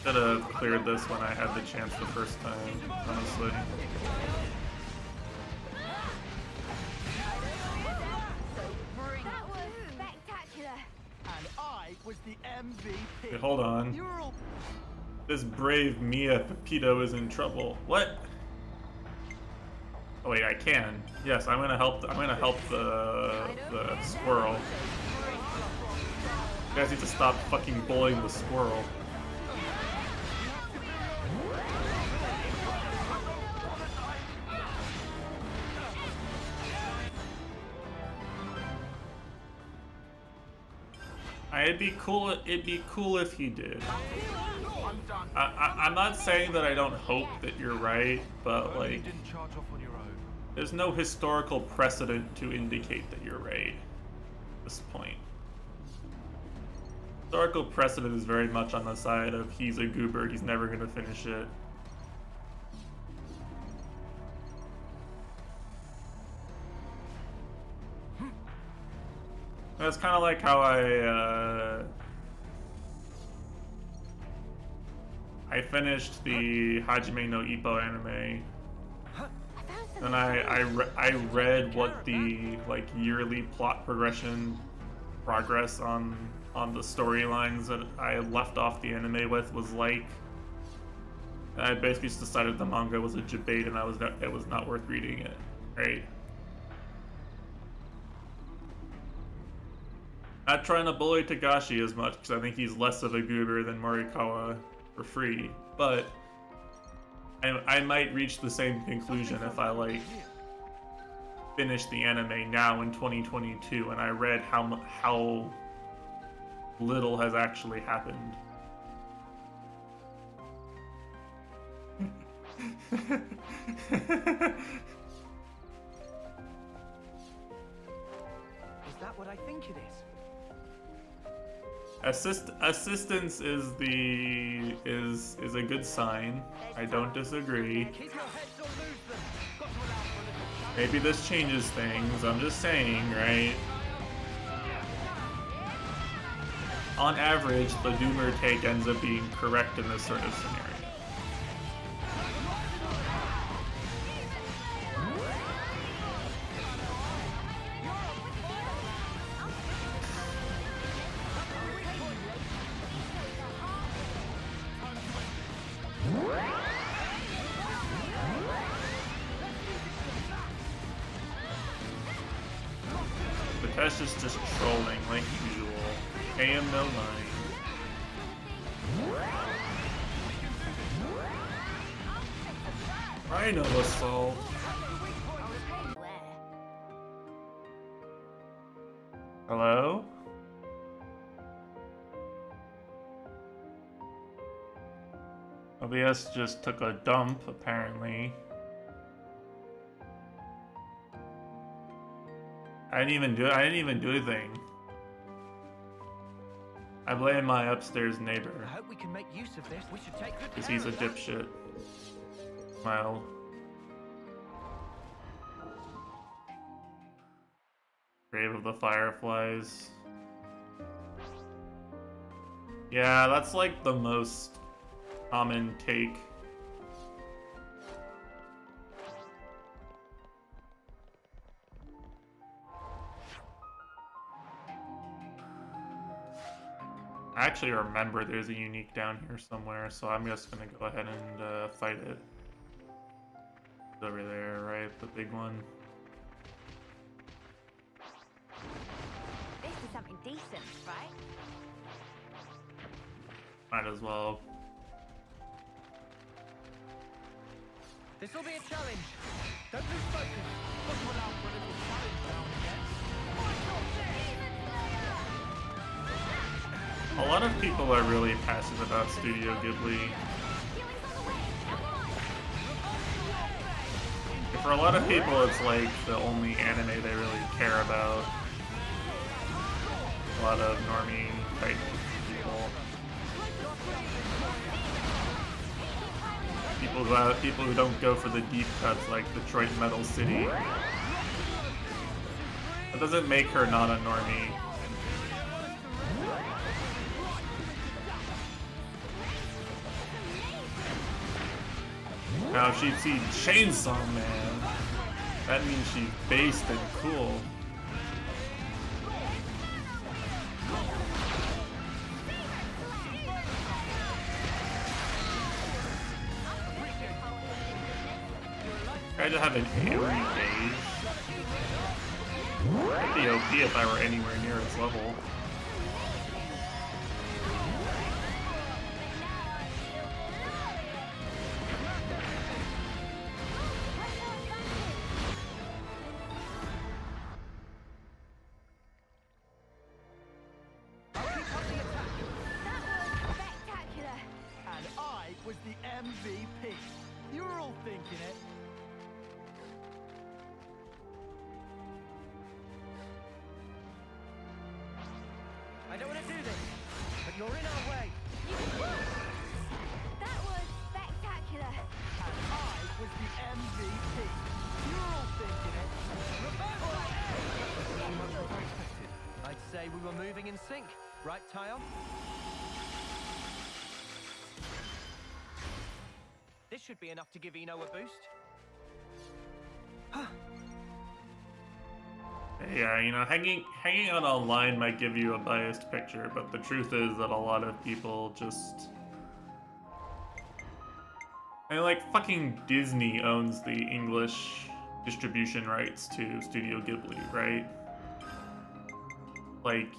Should have cleared this when I had the chance the first time, honestly. That was spectacular. And I was the MVP. Okay, hold on. You're all This brave Mia Pepito is in trouble. What? Oh wait, I can. Yes, I'm gonna help. I'm gonna help the squirrel. You guys need to stop fucking bullying the squirrel. It'd be cool. It'd be cool if he did. I'm not saying that I don't hope that you're right, but you like, didn't charge off on your own. there's no historical precedent to indicate that you're right at this point. Historical precedent is very much on the side of he's a goober, he's never gonna finish it. That's kind of like how I finished the Hajime no Ippo anime, and I read what the like yearly plot progress on the storylines that I left off the anime with was like. And I basically just decided the manga was a debate and it was not worth reading it, right? Not trying to bully Tagashi as much because I think he's less of a goober than Morikawa for free, but I might reach the same conclusion if I like finish the anime now in 2022 and I read how little has actually happened. Is that what I think it is? Assistance is a good sign. I don't disagree. Keep your heads or lose them. Got to allow for a little challenge. Maybe this changes things. I'm just saying, right? On average, the doomer take ends up being correct in this sort of scenario. That's just trolling like usual. Pay him no mind. Rhino assault. Hello? OBS just took a dump, apparently. I didn't even do anything. I blame my upstairs neighbor. I hope we can make use of this. We should take good Because care he's a of that. dipshit. Smile. Grave of the Fireflies. Yeah, that's like the most common take. I actually remember there's a unique down here somewhere, so I'm just gonna go ahead and fight it. It's over there, right? The big one. This is something decent, right? Might as well. This will be a challenge. Don't lose focus. Got to allow for a little challenge now and again. A lot of people are really passionate about Studio Ghibli. For a lot of people, it's like the only anime they really care about. A lot of normie type people. People who don't go for the deep cuts like Detroit Metal City. That doesn't make her not a normie. Now, if she'd seen Chainsaw Man, that means she's based and cool. Try to have an AoE daze. That'd be OP if I were anywhere near its level. Spectacular. And I was the MVP. You were all thinking it. I don't want to do this, but you're in our way. That was spectacular. And I was the MVP. You were all thinking it. Much as I expected. I'd say we were moving in sync, right, Tyon? This should be enough to give Eno a boost. Yeah, you know, hanging out online might give you a biased picture, but the truth is that a lot of people just... I mean, like, fucking Disney owns the English distribution rights to Studio Ghibli, right? Like,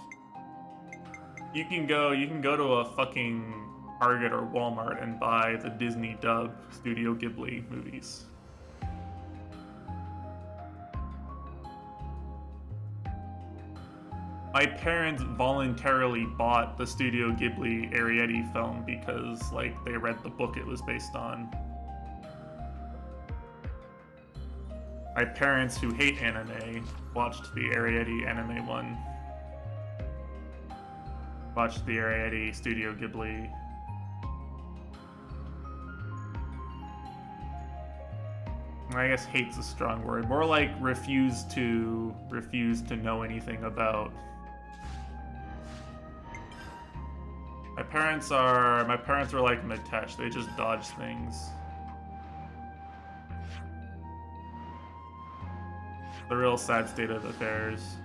you can go to a fucking Target or Walmart and buy the Disney dub Studio Ghibli movies. My parents voluntarily bought the Studio Ghibli Arrietty film because, like, they read the book it was based on. My parents, who hate anime, watched the Arrietty anime one. Watched the Arrietty Studio Ghibli. I guess hate's a strong word. More like refuse to know anything about. My parents were like Mitesh, they just dodge things. The real sad state of affairs.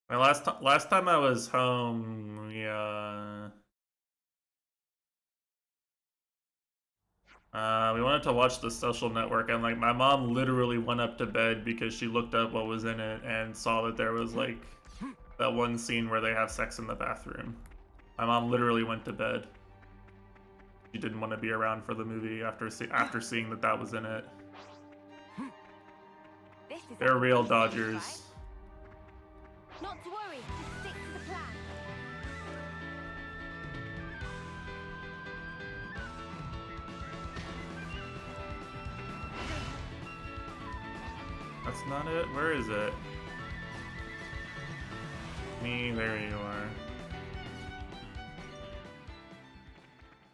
My last time I was home, yeah. We wanted to watch The Social Network, and like my mom literally went up to bed because she looked up what was in it and saw that there was like that one scene where they have sex in the bathroom. My mom literally went to bed. She didn't want to be around for the movie after seeing that was in it. They're real Dodgers. Not to worry, just stick to the plan. That's not it? Where is it? There you are.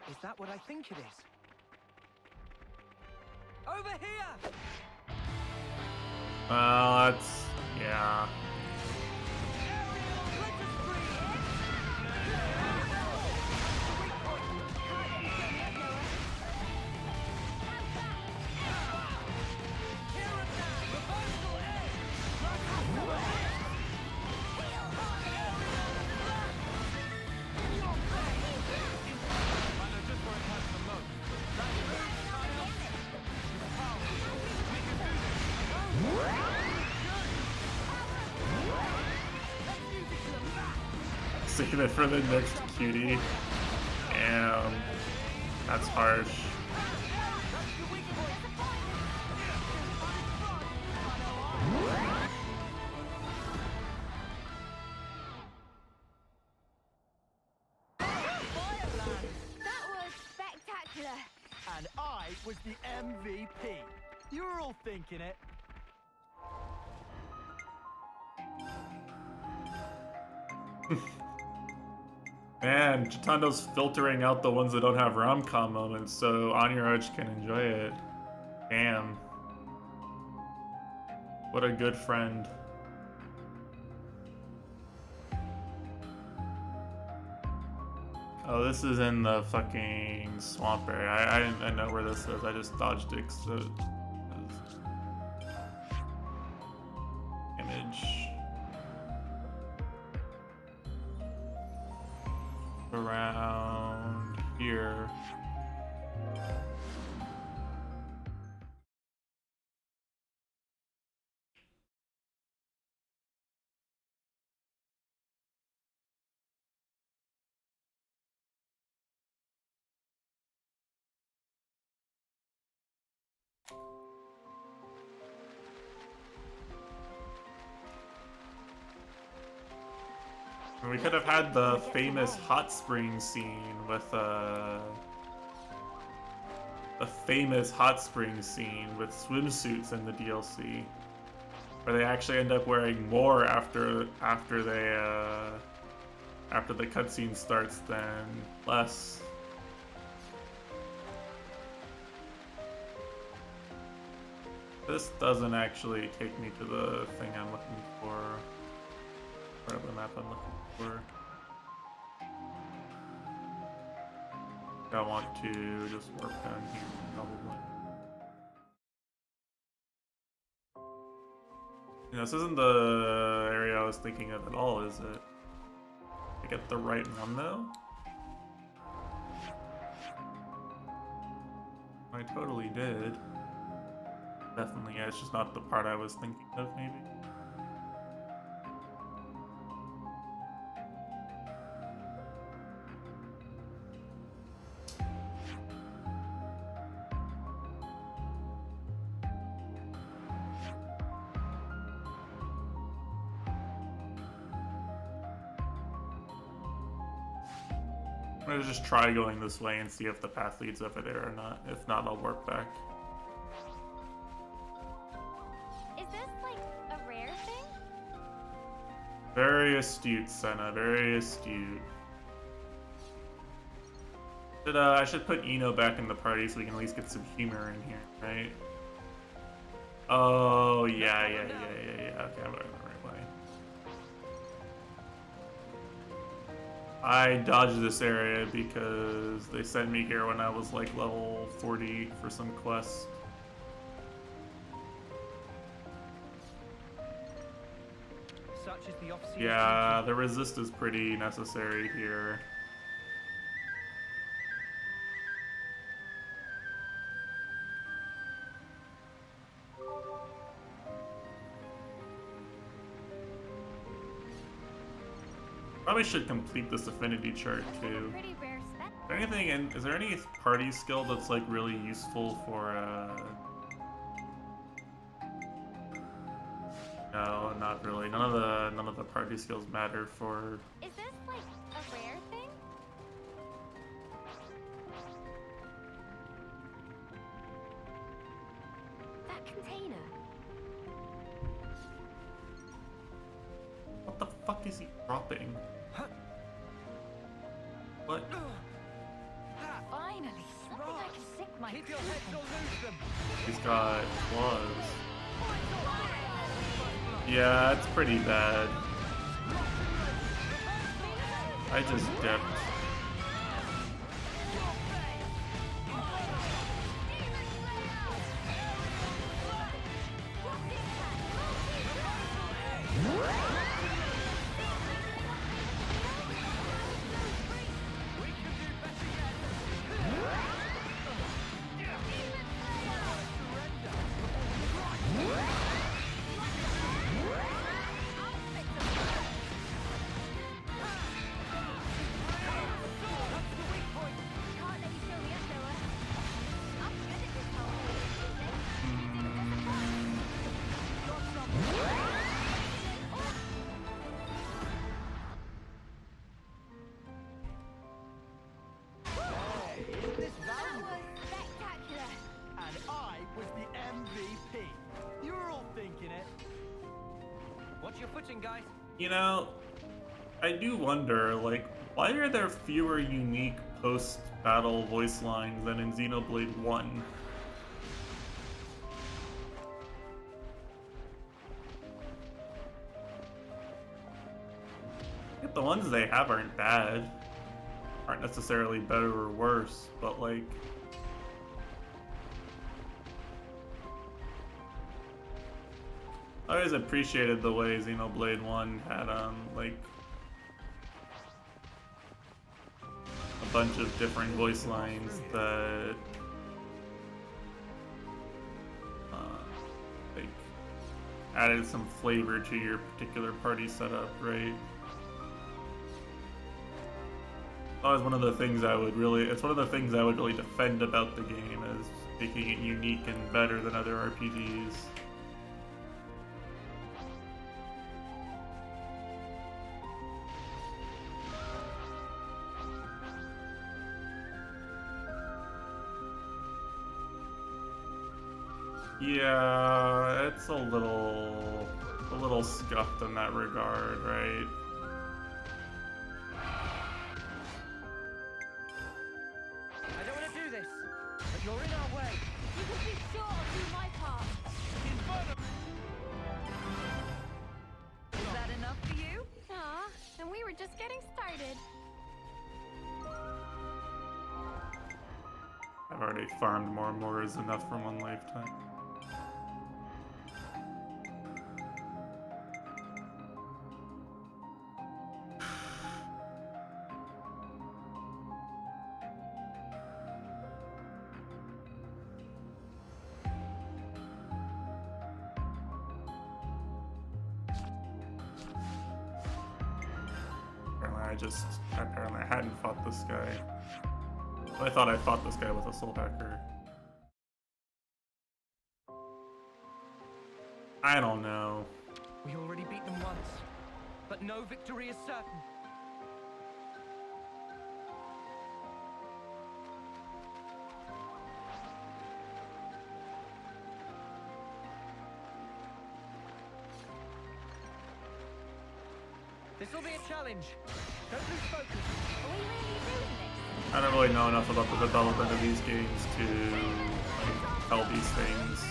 Is that what I think it is? Over here! Well, that's... yeah. Save it for the next cutie. Damn. That's harsh. That was spectacular. And I was the MVP. You were all thinking it. Man, Chitando's filtering out the ones that don't have rom-com moments, so On Your Edge can enjoy it. Damn. What a good friend. Oh, this is in the fucking swamp area. I didn't know where this is. I just dodged it. So image. Around here. We could have had the famous hot spring scene with the famous hot spring scene with swimsuits in the DLC, where they actually end up wearing more after the cutscene starts than less. This doesn't actually take me to the thing I'm looking for. Part of the map I'm looking for. I want to just warp down here, probably. You know, this isn't the area I was thinking of at all, is it? I get the right one though? I totally did. Definitely, yeah, it's just not the part I was thinking of, maybe. I'm gonna just try going this way and see if the path leads over there or not. If not, I'll work back. Is this like a rare thing? Very astute, Senna. Very astute. I should put Eno back in the party so we can at least get some humor in here, right? Oh, yeah. Okay, I'm going the right way. I dodged this area because they sent me here when I was like level 40 for some quest. Such is the officer's Yeah, the resist is pretty necessary here. Probably should complete this affinity chart Looks like a too. pretty rare spec. Is there any party skill that's like really useful for No, not really. None of the party skills matter for Is this like a rare thing? That container. What the fuck is he dropping? What? Finally, something I can sink my Keep your teeth heads in. or lose them. He's got claws. Yeah, it's pretty bad. I just dipped. This valuable. Spectacular. And I was the MVP. You were all thinking it. Watch your footing, guys. You know, I do wonder, like, why are there fewer unique post-battle voice lines than in Xenoblade 1? The ones they have aren't bad. Aren't necessarily better or worse, but like... I always appreciated the way Xenoblade 1 had, like... a bunch of different voice lines that... like... added some flavor to your particular party setup, right? Always one of the things I would really, it's one of the things I would really defend about the game is making it unique and better than other RPGs. Yeah, it's a little scuffed in that regard, right? I don't want to do this, but you're in our way. You can be sure I'll do my part. Is that enough for you? Aw, and we were just getting started. I've already farmed more is enough for one lifetime. Apparently I hadn't fought this guy. I thought I fought this guy with a soul hacker. I don't know. We already beat them once, but no victory is certain. This'll be a challenge. Don't lose focus. Are we really doing this? I don't really know enough about the development of these games to like, tell these things.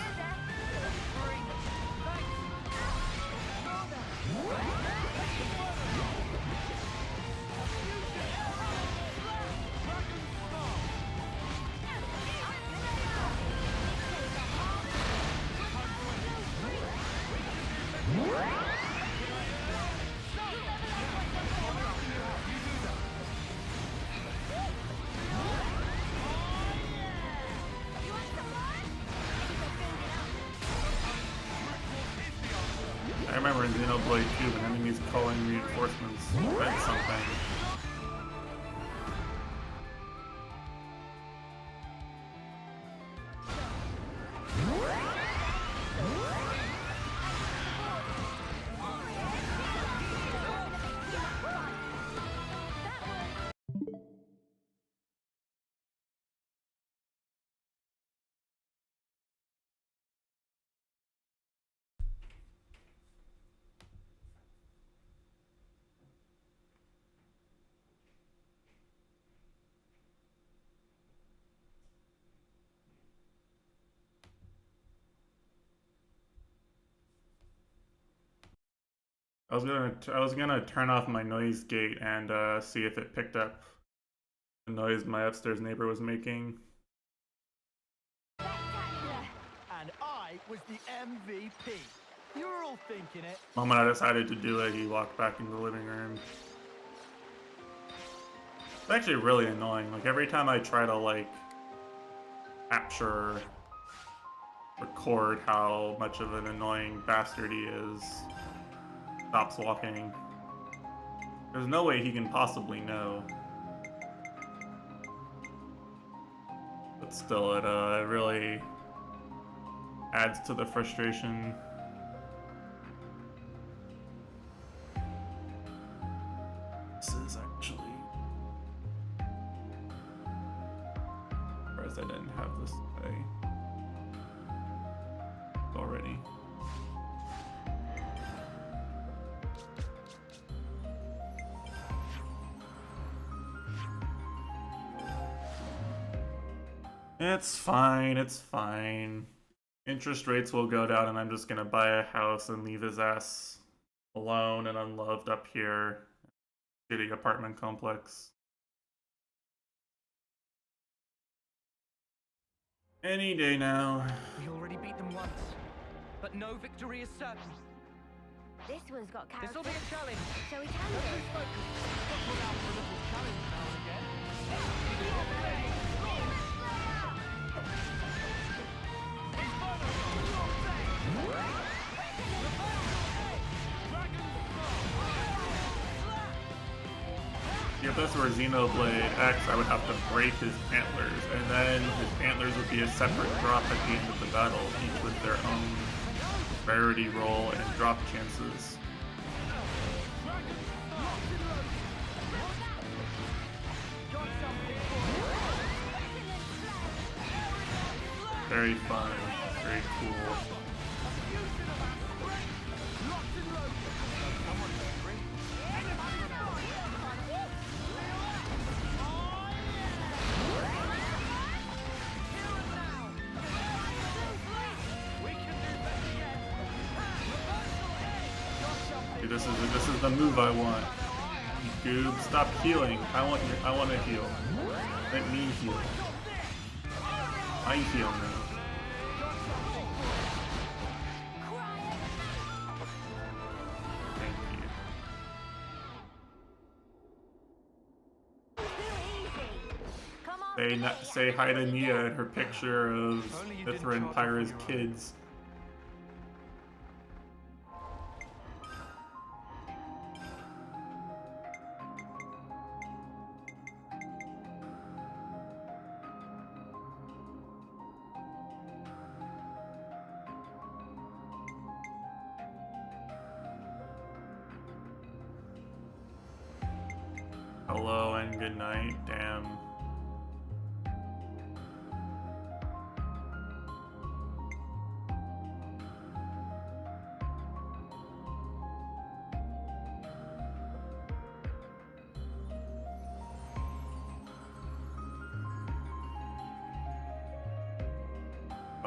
I remember in Xenoblade 2 when enemies calling reinforcements meant something. I was gonna turn off my noise gate and see if it picked up the noise my upstairs neighbor was making. And I was the MVP. You were all thinking it. The moment I decided to do it, he walked back into the living room. It's actually really annoying. Like every time I try to like capture, record how much of an annoying bastard he is, stops walking. There's no way he can possibly know. But still, it really adds to the frustration. This is actually... Whereas I didn't have this today already. It's fine, it's fine. Interest rates will go down and I'm just gonna buy a house and leave his ass alone and unloved up here. Shitty apartment complex. Any day now. We already beat them once, but no victory is certain. This one's got character. This'll be a challenge. So we Don't can lose go. focus. Got to allow for a little challenge now and again. If this were Xenoblade X, I would have to break his antlers, and then his antlers would be a separate drop at the end of the battle, each with their own rarity roll and drop chances. Very fun, very cool. This is the move I want. You goob, stop healing. I want to heal. Let me heal. I heal now. Thank you. Say hi to Nia and her picture of Mithra and Pyra's kids. Hello and good night, damn.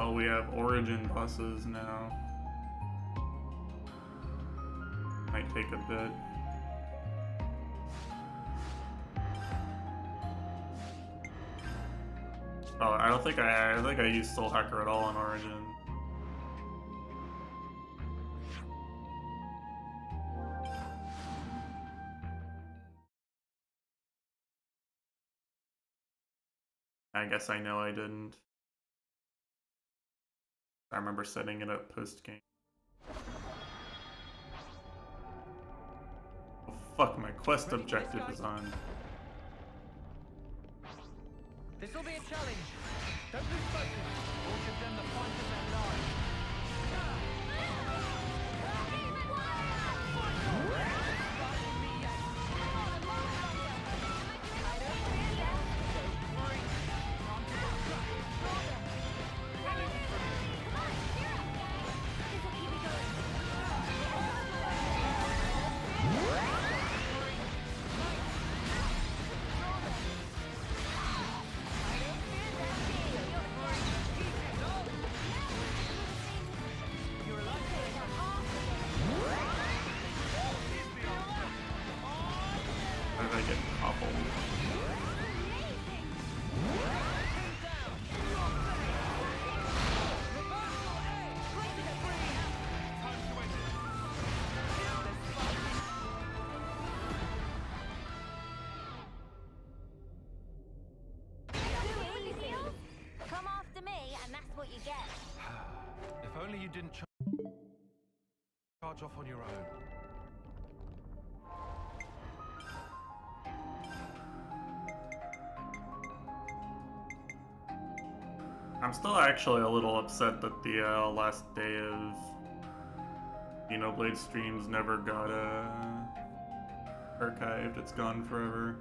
Oh, we have Origin buses now. Might take a bit. Oh, I think I used Soul Hacker at all on Origin. I guess I know I didn't. I remember setting it up post-game. Oh fuck, my quest objective is on. This'll be a challenge. Don't lose focus, or give them the fight of their lives. How did I get toppled? Come after me, and that's what you get. If only you didn't charge off on your own. I'm still actually a little upset that the last day of xenoblade streams never got archived. It's gone forever.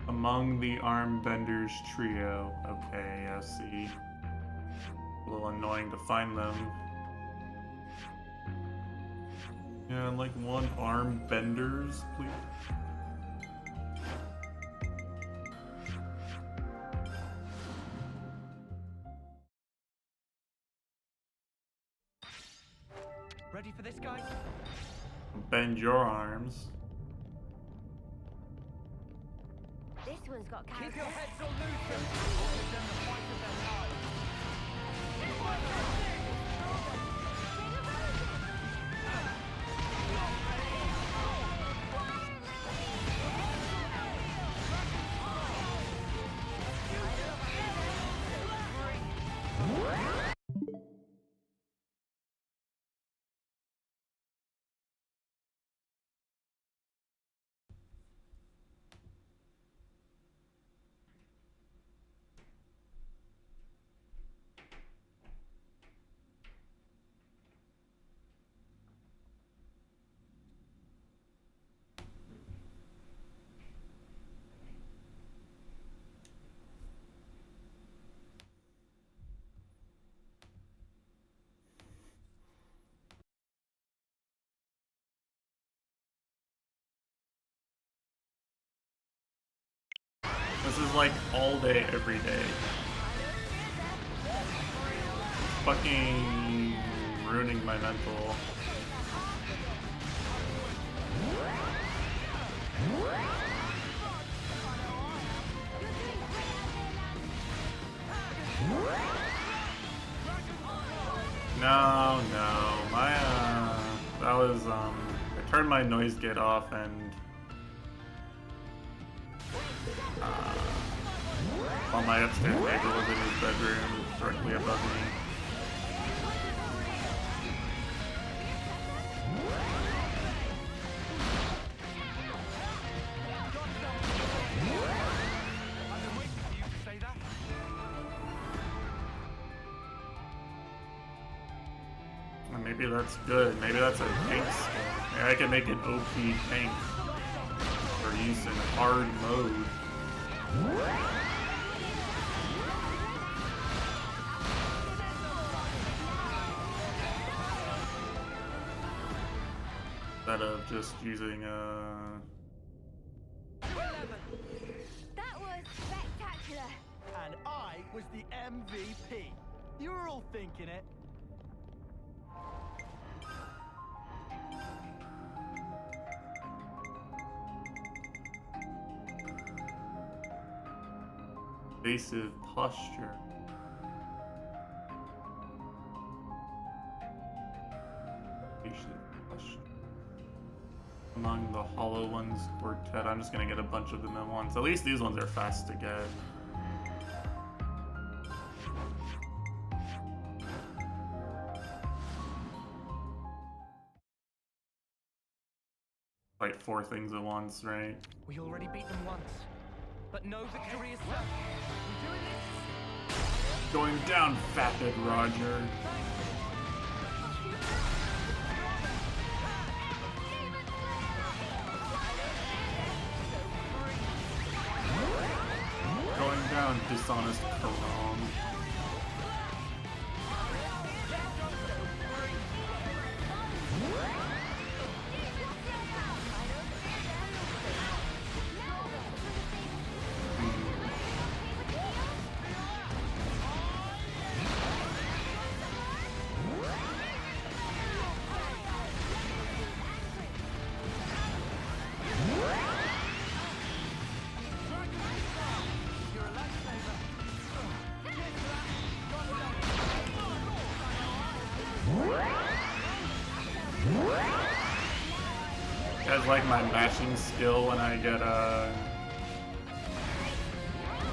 Among the Armbenders trio. Okay, I see. A little annoying to find them. Yeah, I'd like one Armbenders, please. Ready for this, guys? Bend your arms. This one's got Keep character. your heads or lose them, or give them the fight of their lives. This is like all day, every day. Fucking ruining my mental. No, my that was I turned my noise gate off and while my upstairs neighbor was in his bedroom directly above me. Maybe that's good. Maybe that's a tank skill. Maybe I can make an OP tank for use in hard mode. Instead of just using That was spectacular. And I was the MVP. You were all thinking it. evasive posture. Evasive posture. Among the Hollow Ones quartet, I'm just gonna get a bunch of them at once. At least these ones are fast to get. Fight 4 things at once, right? We already beat them once, but no victory is certain. We're doing this. Going down, Vapid Roger. Going down, Dishonest Karam. Guys like my mashing skill when I get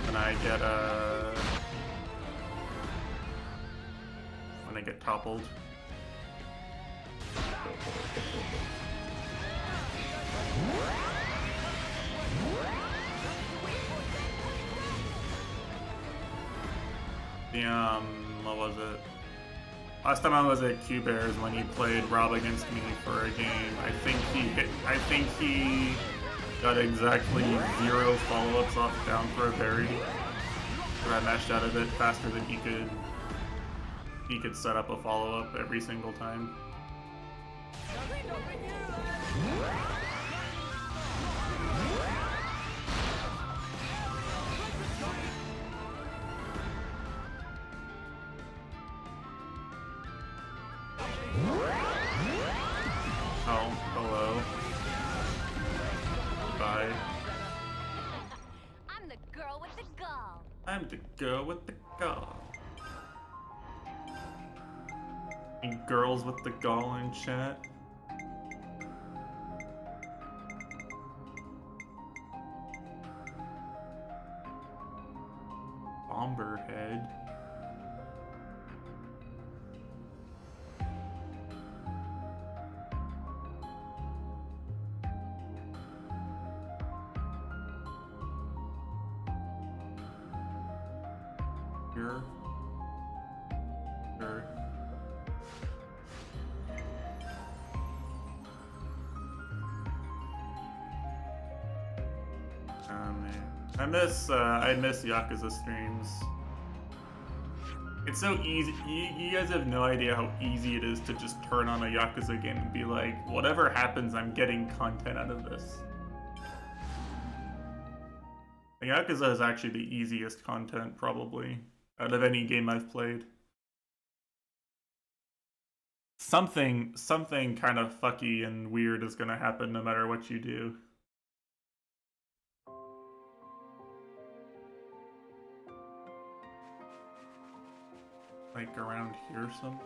when I get toppled. What was it? Last time I was at Q Bears when he played Rob against me for a game, I think he got exactly 0 follow-ups off down for a berry. So I mashed out of it faster than he could set up a follow-up every single time. Oh, hello. Bye. I'm the girl with the gall. I'm the girl with the gall. Any girls with the gall in chat? Bomberhead. Here. Sure. Man. I miss Yakuza streams. It's so easy. You guys have no idea how easy it is to just turn on a Yakuza game and be like, whatever happens, I'm getting content out of this. Yakuza is actually the easiest content, probably, out of any game I've played. Something kind of fucky and weird is gonna happen no matter what you do. Like around here some.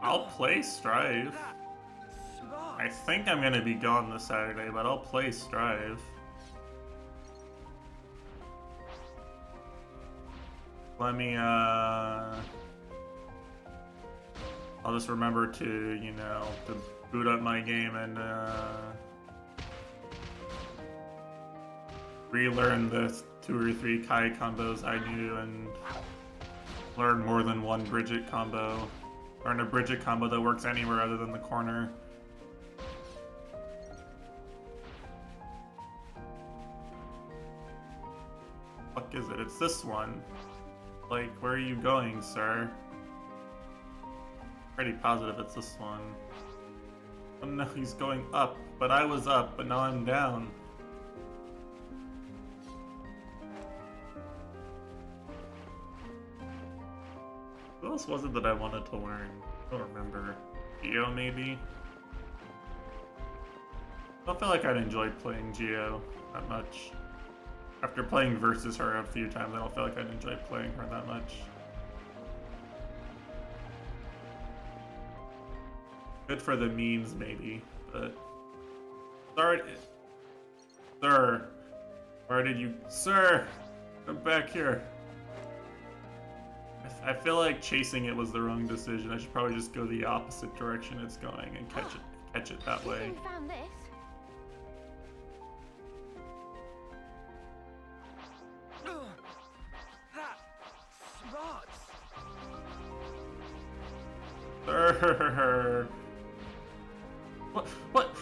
I'll play Strive. I think I'm gonna be gone this Saturday, but I'll play Strive. Let me, I'll just remember to, you know, to boot up my game and, relearn 2 or 3 Kai combos I knew and learn more than one Bridget combo. Learn a Bridget combo that works anywhere other than the corner. Fuck is it? It's this one. Like, where are you going, sir? Pretty positive it's this one. Oh no, he's going up, but I was up, but now I'm down. What else was it that I wanted to learn? I don't remember. Geo, maybe? I don't feel like I'd enjoy playing Geo that much. After playing versus her a few times, I don't feel like I'd enjoy playing her that much. Good for the memes, maybe, but... Sorry... Sir! Where did you... Sir! Come back here! I feel like chasing it was the wrong decision. I should probably just go the opposite direction it's going and catch it that way. You found this? That smarts. Sir! What? What?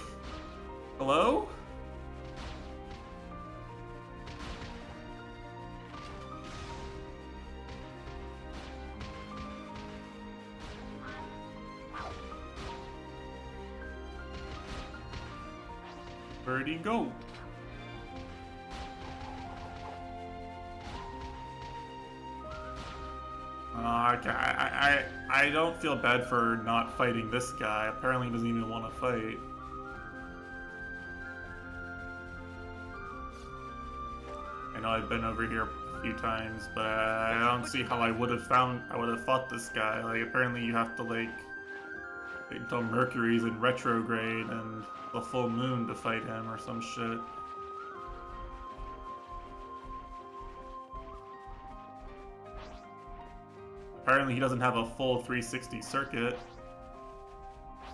Hello? Where'd he go? I don't feel bad for not fighting this guy. Apparently he doesn't even want to fight. I know I've been over here a few times, but I don't see how I would have fought this guy. Like, apparently you have to, like, wait until Mercury's in retrograde and the full moon to fight him or some shit. Apparently he doesn't have a full 360 circuit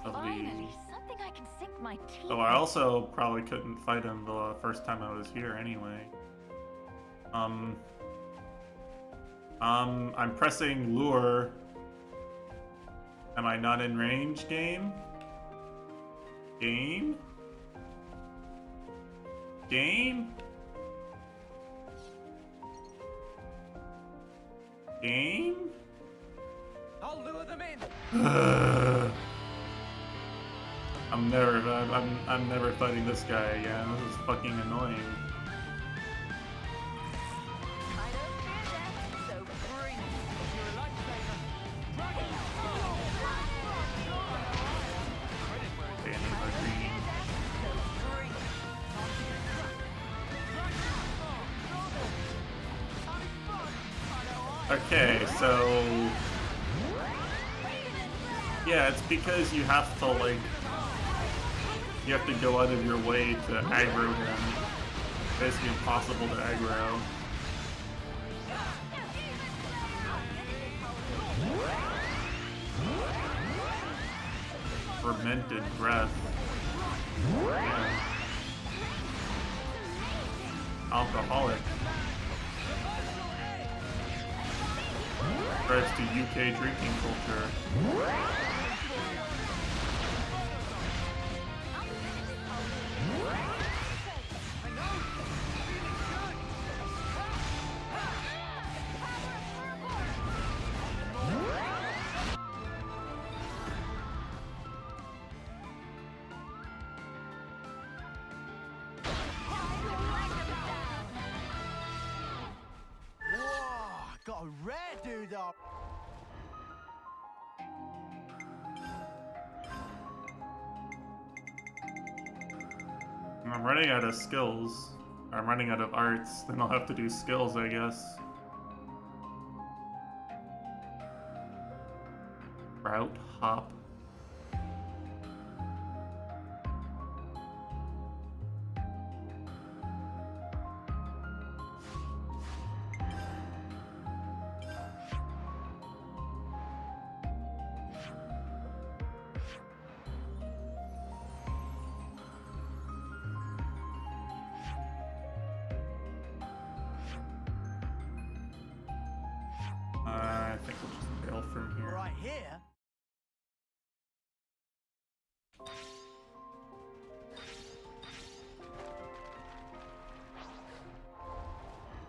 of Finally, the... something I can sink my teeth Oh, I also probably couldn't fight him the first time I was here anyway. I'm pressing lure. Am I not in range, game? Game? Game? Game? I'll lure them in. I'm never fighting this guy again. This is fucking annoying. I don't fear death, so bring it. You're a lifesaver. Dragon. Credit where it's Okay, I need my green. So bring it. Okay, so yeah, it's because you have to go out of your way to aggro him. It's basically impossible to aggro. Fermented breath. Yeah. Alcoholic. Spreads to UK drinking culture. Whoa, got a rare dude up. I'm running out of skills. I'm running out of arts, then I'll have to do skills, I guess. Route hop. I think we'll just bail from here. Right here.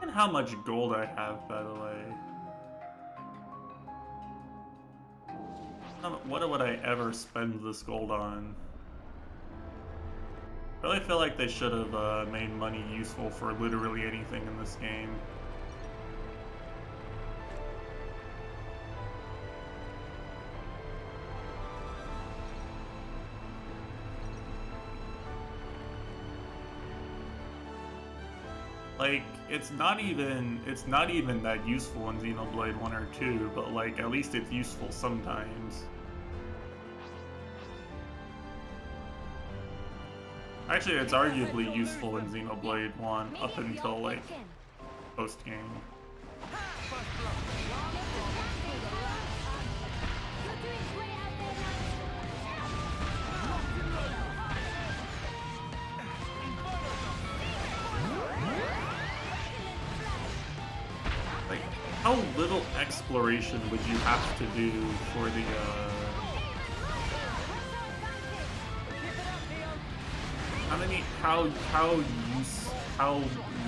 And how much gold I have, by the way. What would I ever spend this gold on? I really feel like they should have made money useful for literally anything in this game. Like, it's not even that useful in Xenoblade 1 or 2, but like, at least it's useful sometimes. Actually, it's arguably useful in Xenoblade 1 up until like post-game. Like, how little exploration would you have to do for the how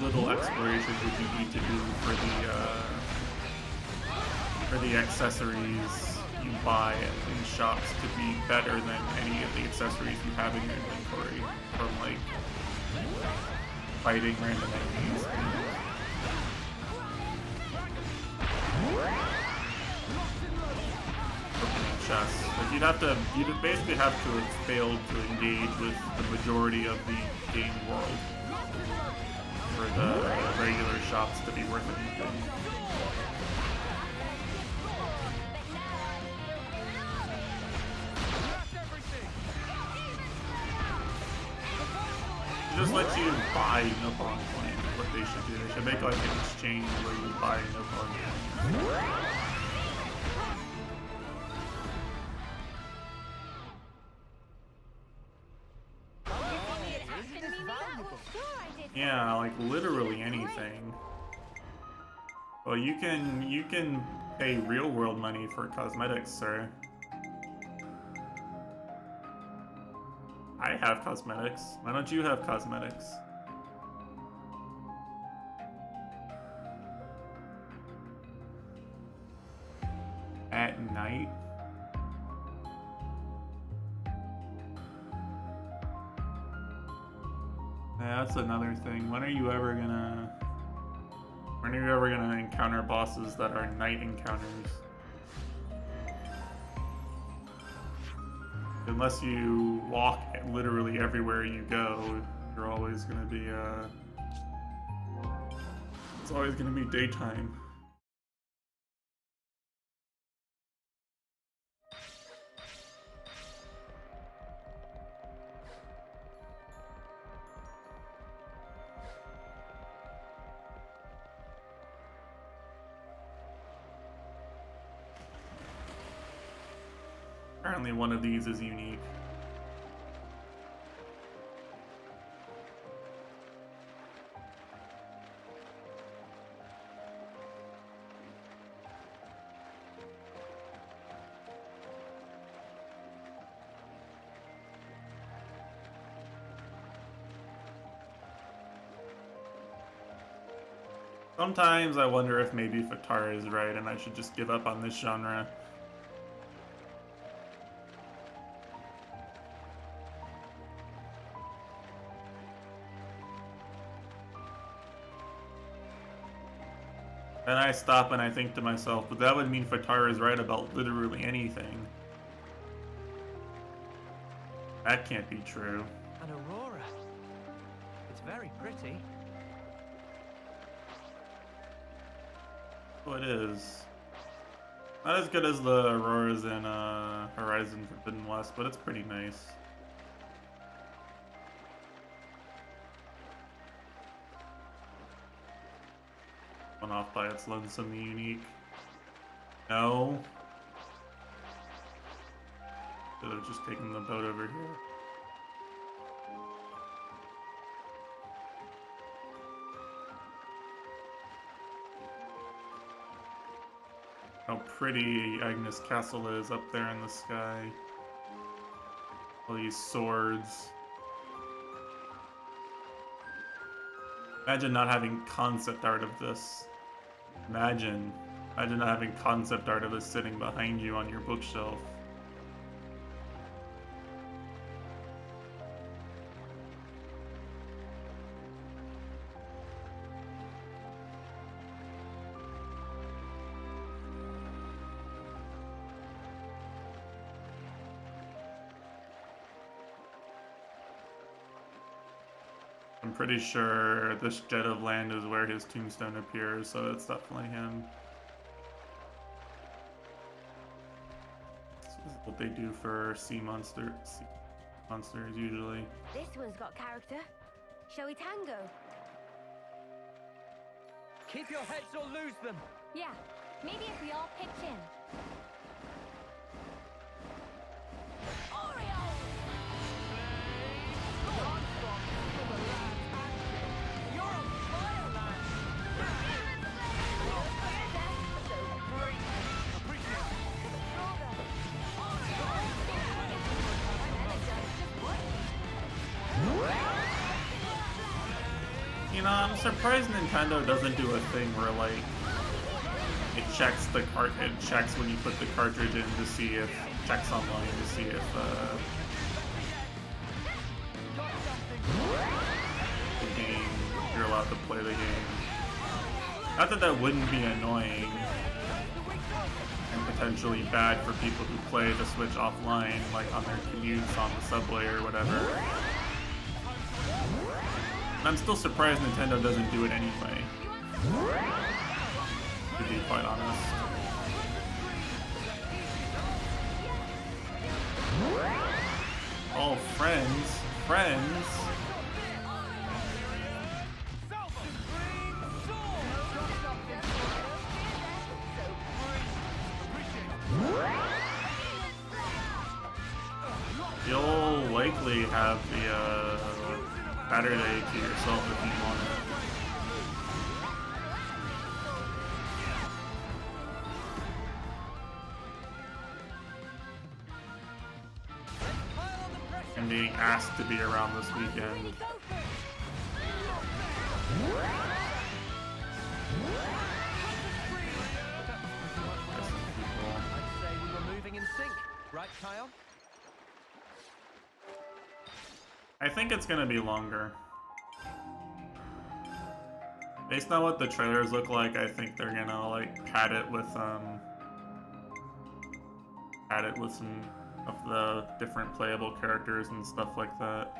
little exploration would you need to do for the accessories you buy in shops to be better than any of the accessories you have in your inventory from like fighting random enemies? Opening chests. Like you'd basically have to have failed to engage with the majority of the game world for the regular shops to be worth anything. It just lets you buy Nopon coins is what they should do. They should make like an exchange where you buy Nopon coins. Yeah, like literally anything. Well, you can pay real world money for cosmetics, sir. I have cosmetics. Why don't you have cosmetics? At night? Yeah, that's another thing. When are you ever gonna encounter bosses that are night encounters? Unless you walk literally everywhere you go, you're always gonna be it's always gonna be daytime. Apparently one of these is unique. Sometimes I wonder if maybe Fatara is right and I should just give up on this genre. Then I stop and I think to myself, but that would mean Fatara is right about literally anything. That can't be true. An aurora. It's very pretty. Oh, it is. Not as good as the auroras in Horizon Forbidden West, but it's pretty nice. One off by its lonesome unique. No. Should have just taken the boat over here. How pretty Agnes Castle is up there in the sky. All these swords. Imagine not having concept art of this. Imagine not having concept art of this sitting behind you on your bookshelf. I'm pretty sure this jet of land is where his tombstone appears, so it's definitely him. This is what they do for sea monsters usually. This one's got character. Shall we tango? Keep your heads or lose them. Yeah, maybe if we all pitch in. You know, I'm surprised Nintendo doesn't do a thing where like it checks when you put the cartridge in to see if checks online to see if the game you're allowed to play the game. Not that that wouldn't be annoying and potentially bad for people who play the Switch offline, like on their commutes on the subway or whatever. I'm still surprised Nintendo doesn't do it anyway, to be quite honest. Oh, friends. You'll likely have the Saturday to yourself if you want it. I'm being asked to be around this weekend. I'd say we were moving in sync, right, Kyle? I think it's gonna be longer. Based on what the trailers look like, I think they're gonna like pad it with some of the different playable characters and stuff like that.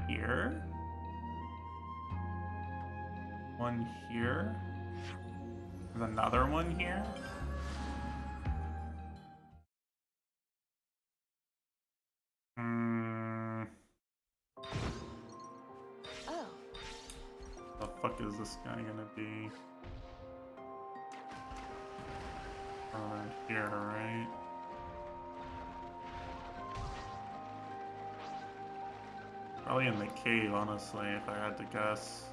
Here. One here. There's another one here. Oh. The fuck is this guy gonna be? Around here, right? Probably in the cave, honestly, if I had to guess.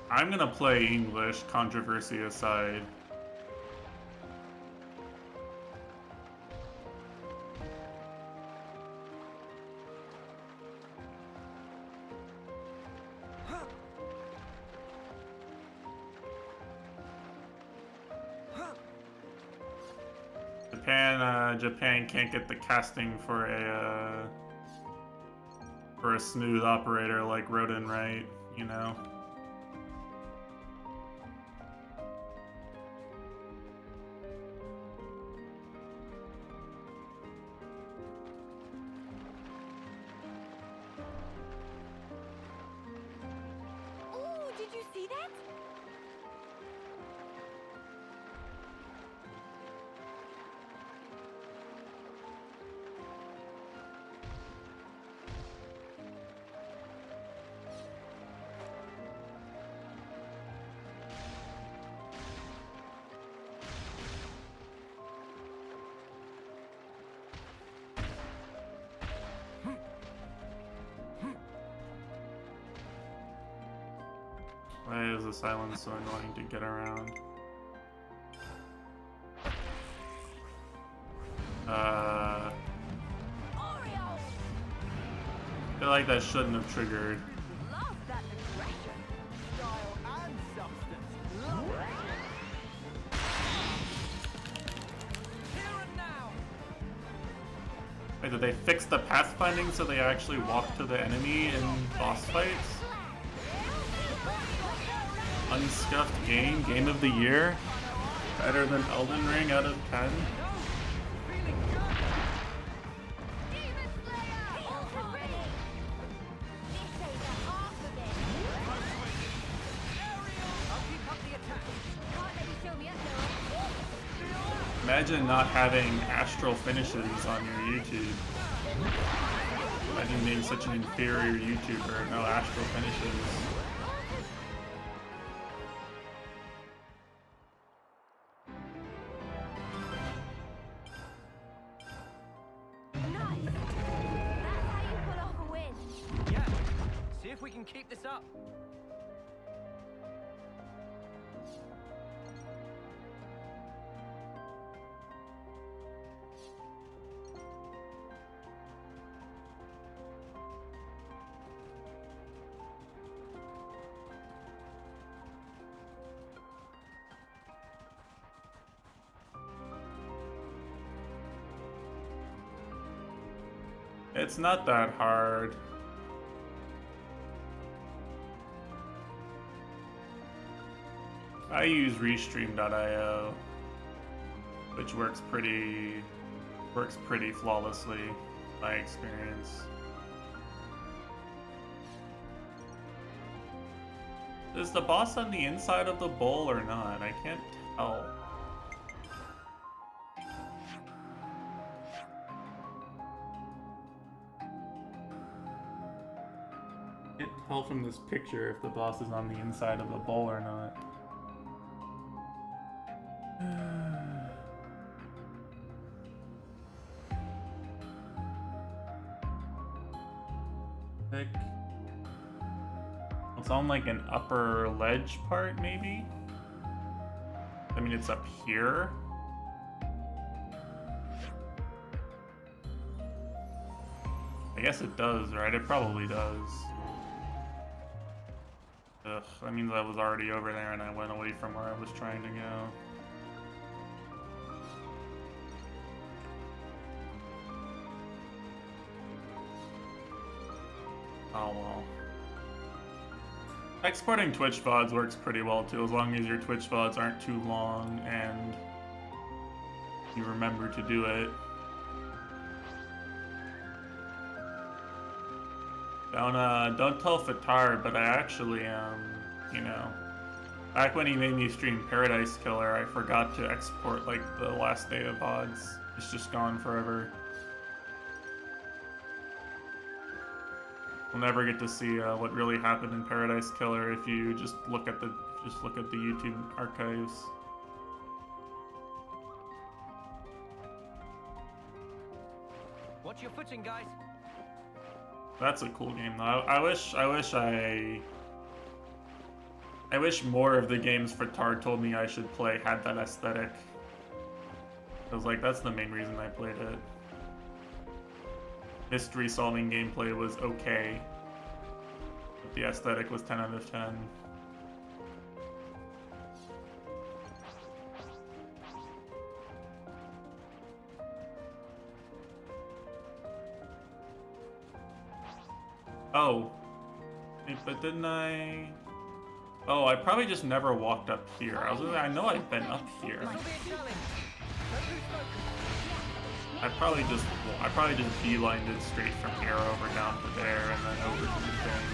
I'm gonna play English, controversy aside. Japan can't get the casting for a for a smooth operator like Rodin, right? You know? Ooh, did you see that? Why is the silence so annoying to get around? I feel like that shouldn't have triggered. Love that aggression. Style and substance. Love it. Here and now. Wait, did they fix the pathfinding so they actually walk to the enemy in boss fights? Unscuffed game, game of the year? Better than Elden Ring out of 10? Feeling good. Demon Slayer! Ultimate! This ain't the half of it. I'll keep up the attack. Can't let you show me up, Noah. Imagine not having astral finishes on your YouTube. Imagine being such an inferior YouTuber, no astral finishes. Nice. That's how you pull off a win. Yeah. See if we can keep this up. It's not that hard. I use restream.io, which works pretty flawlessly, my experience. Is the boss on the inside of the bowl or not? I can't tell. Can't tell from this picture if the boss is on the inside of the bowl or not. Pick. It's on like an upper ledge part, maybe? I mean, it's up here. I guess it does, right? It probably does. Ugh, that means I was already over there and I went away from where I was trying to go. Oh well. Exporting Twitch VODs works pretty well too, as long as your Twitch VODs aren't too long and you remember to do it. Don't tell Fatar, but I actually, you know, back when he made me stream Paradise Killer, I forgot to export, like, the last data VODs. It's just gone forever. We'll never get to see what really happened in Paradise Killer if you just look at the YouTube archives. Watch your footing, guys. That's a cool game though. I wish more of the games Fatar told me I should play had that aesthetic. I was like, that's the main reason I played it. Mystery solving gameplay was okay, but the aesthetic was 10 out of 10. Oh. Wait, but didn't I... Oh, I probably just never walked up here. I know I've been up here. This'll be a challenge. Don't lose focus. I probably just beelined it straight from here over down to there and then over to the thing.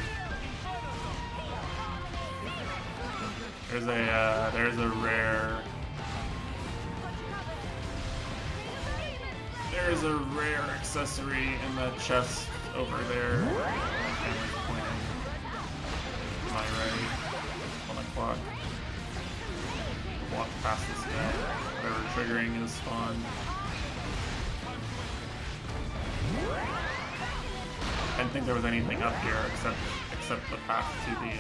There's a rare accessory in that chest over there. My camera's pointing to my right on the clock. Walk past this guy. Whatever triggering is spawned. I didn't think there was anything up here except the path to the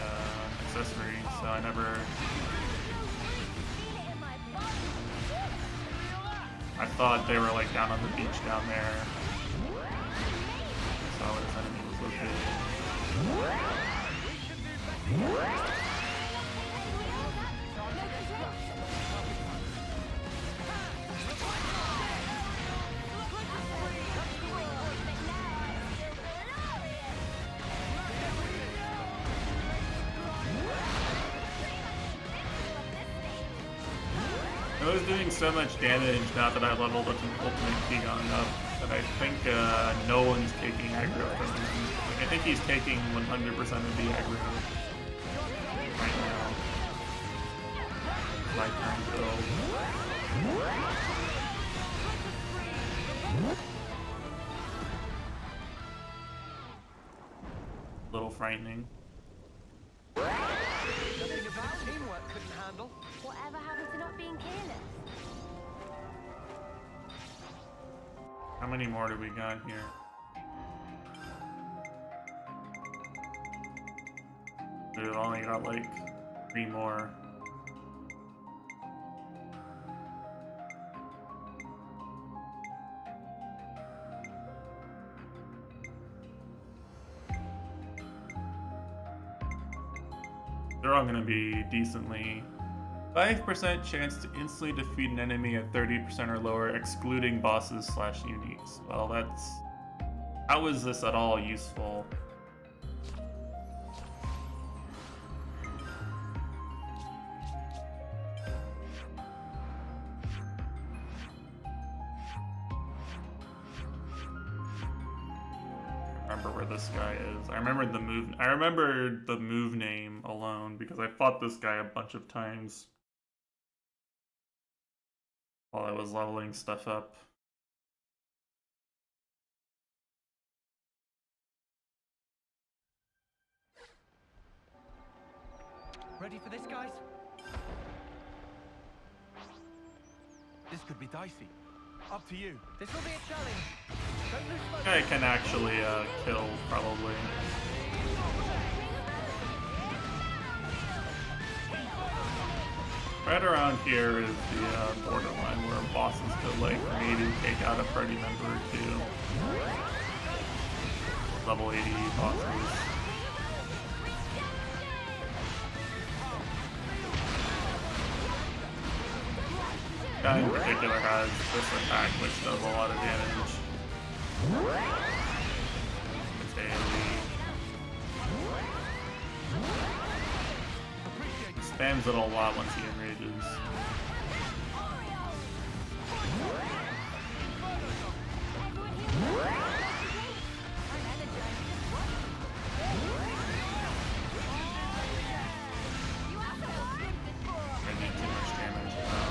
accessory, so I never... I thought they were like down on the beach down there. Saw where this enemy was located. I was doing so much damage now that I leveled up an ultimate Keegan up that I think no one's taking aggro from him. Like, I think he's taking 100% of the aggro right now. My turn build. Little frightening. Nothing about teamwork couldn't handle. Whatever happened to not being careless? How many more do we got here? We've only got like 3 more. They're all gonna be decently. 5% chance to instantly defeat an enemy at 30% or lower, excluding bosses / uniques. Well, that's... How is this at all useful? Where this guy is. I remembered the move name alone because I fought this guy a bunch of times while I was leveling stuff up. Ready for this, guys? This could be dicey. Up to you. This will be a challenge. Don't lose focus. I can actually kill, probably. Right around here is the borderline where bosses could like maybe take out a party member or two. Level 80 bosses. Guy in particular has this attack which does a lot of damage. It's AoE. He spams it a lot once he enrages. I need too much damage now.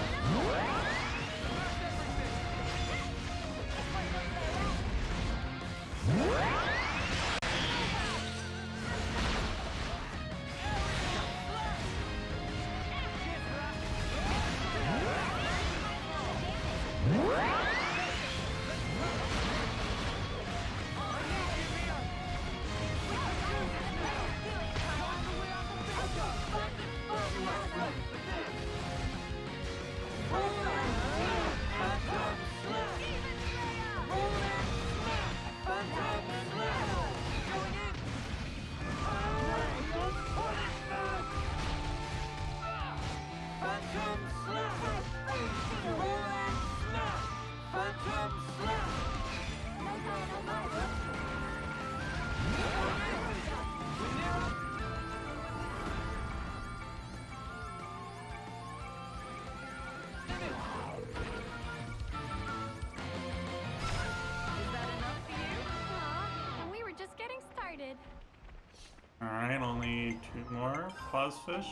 Alright, only 2 more pause fish.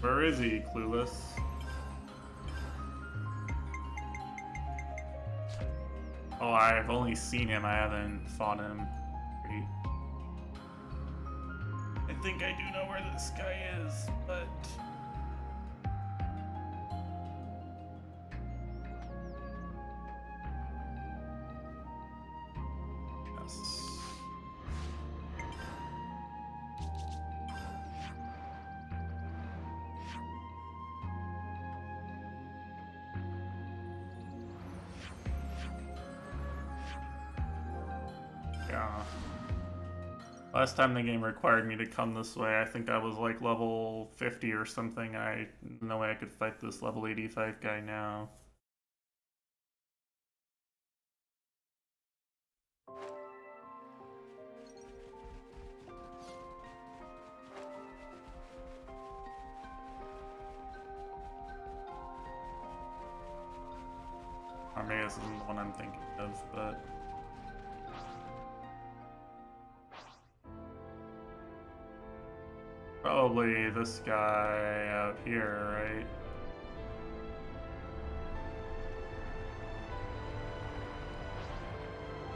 Where is he, Clueless? Oh, I've only seen him, I haven't fought him. Great. I think I do know where this guy is, but... Yes. Yeah. Last time the game required me to come this way, I think I was like level 50 or something. No way I could fight this level 85 guy now. Or maybe this isn't the one I'm thinking of, but... Probably this guy out here, right?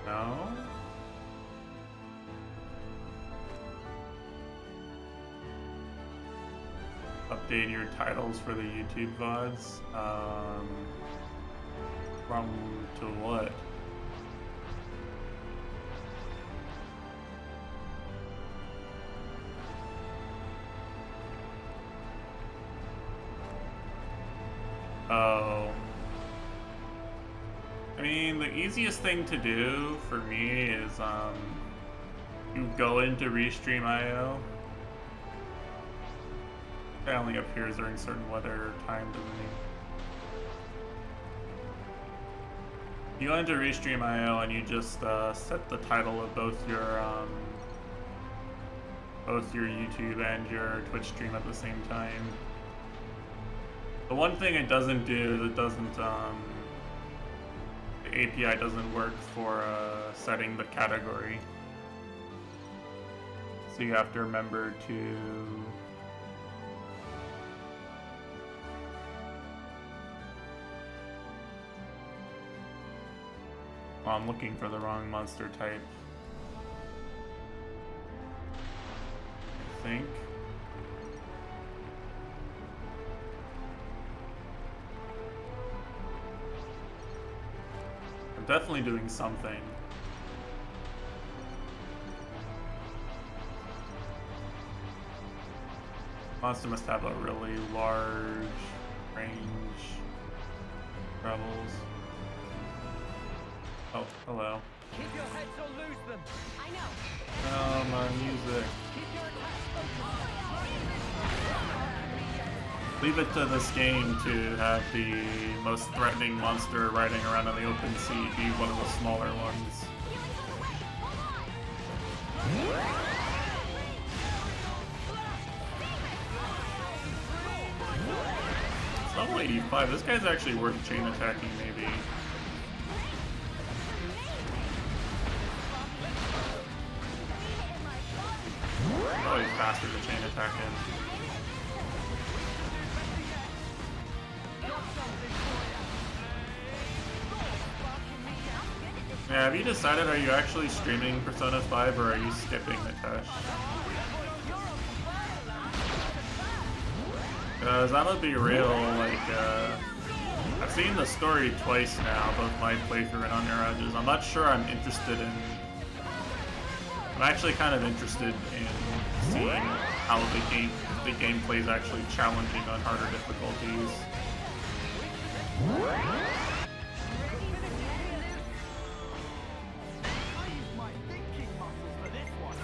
No? Update your titles for the YouTube VODs. From to what? Oh. I mean, the easiest thing to do for me is, you go into Restream.io. It only appears during certain weather time, doesn't it? You go into Restream.io and you just, set the title of both your YouTube and your Twitch stream at the same time. The one thing it doesn't do is it doesn't, the API doesn't work for setting the category. So you have to remember to... Oh, I'm looking for the wrong monster type. I think. I'm definitely doing something. Monster must have a really large range travels. Oh, hello. Keep your heads or lose them. I know. Oh, my music. Keep your attacks focused. Leave it to this game to have the most threatening monster riding around on the open sea be one of the smaller ones. It's level 85. This guy's actually worth chain attacking, maybe. Probably faster to chain attack him. Yeah, have you decided, are you actually streaming Persona 5 or are you skipping the test? Because I'm gonna be real, like, I've seen the story twice now, both my playthrough and On Your Edges. I'm not sure I'm interested in... I'm actually kind of interested in seeing how the gameplay is actually challenging on harder difficulties. I use my thinking muscles for this one.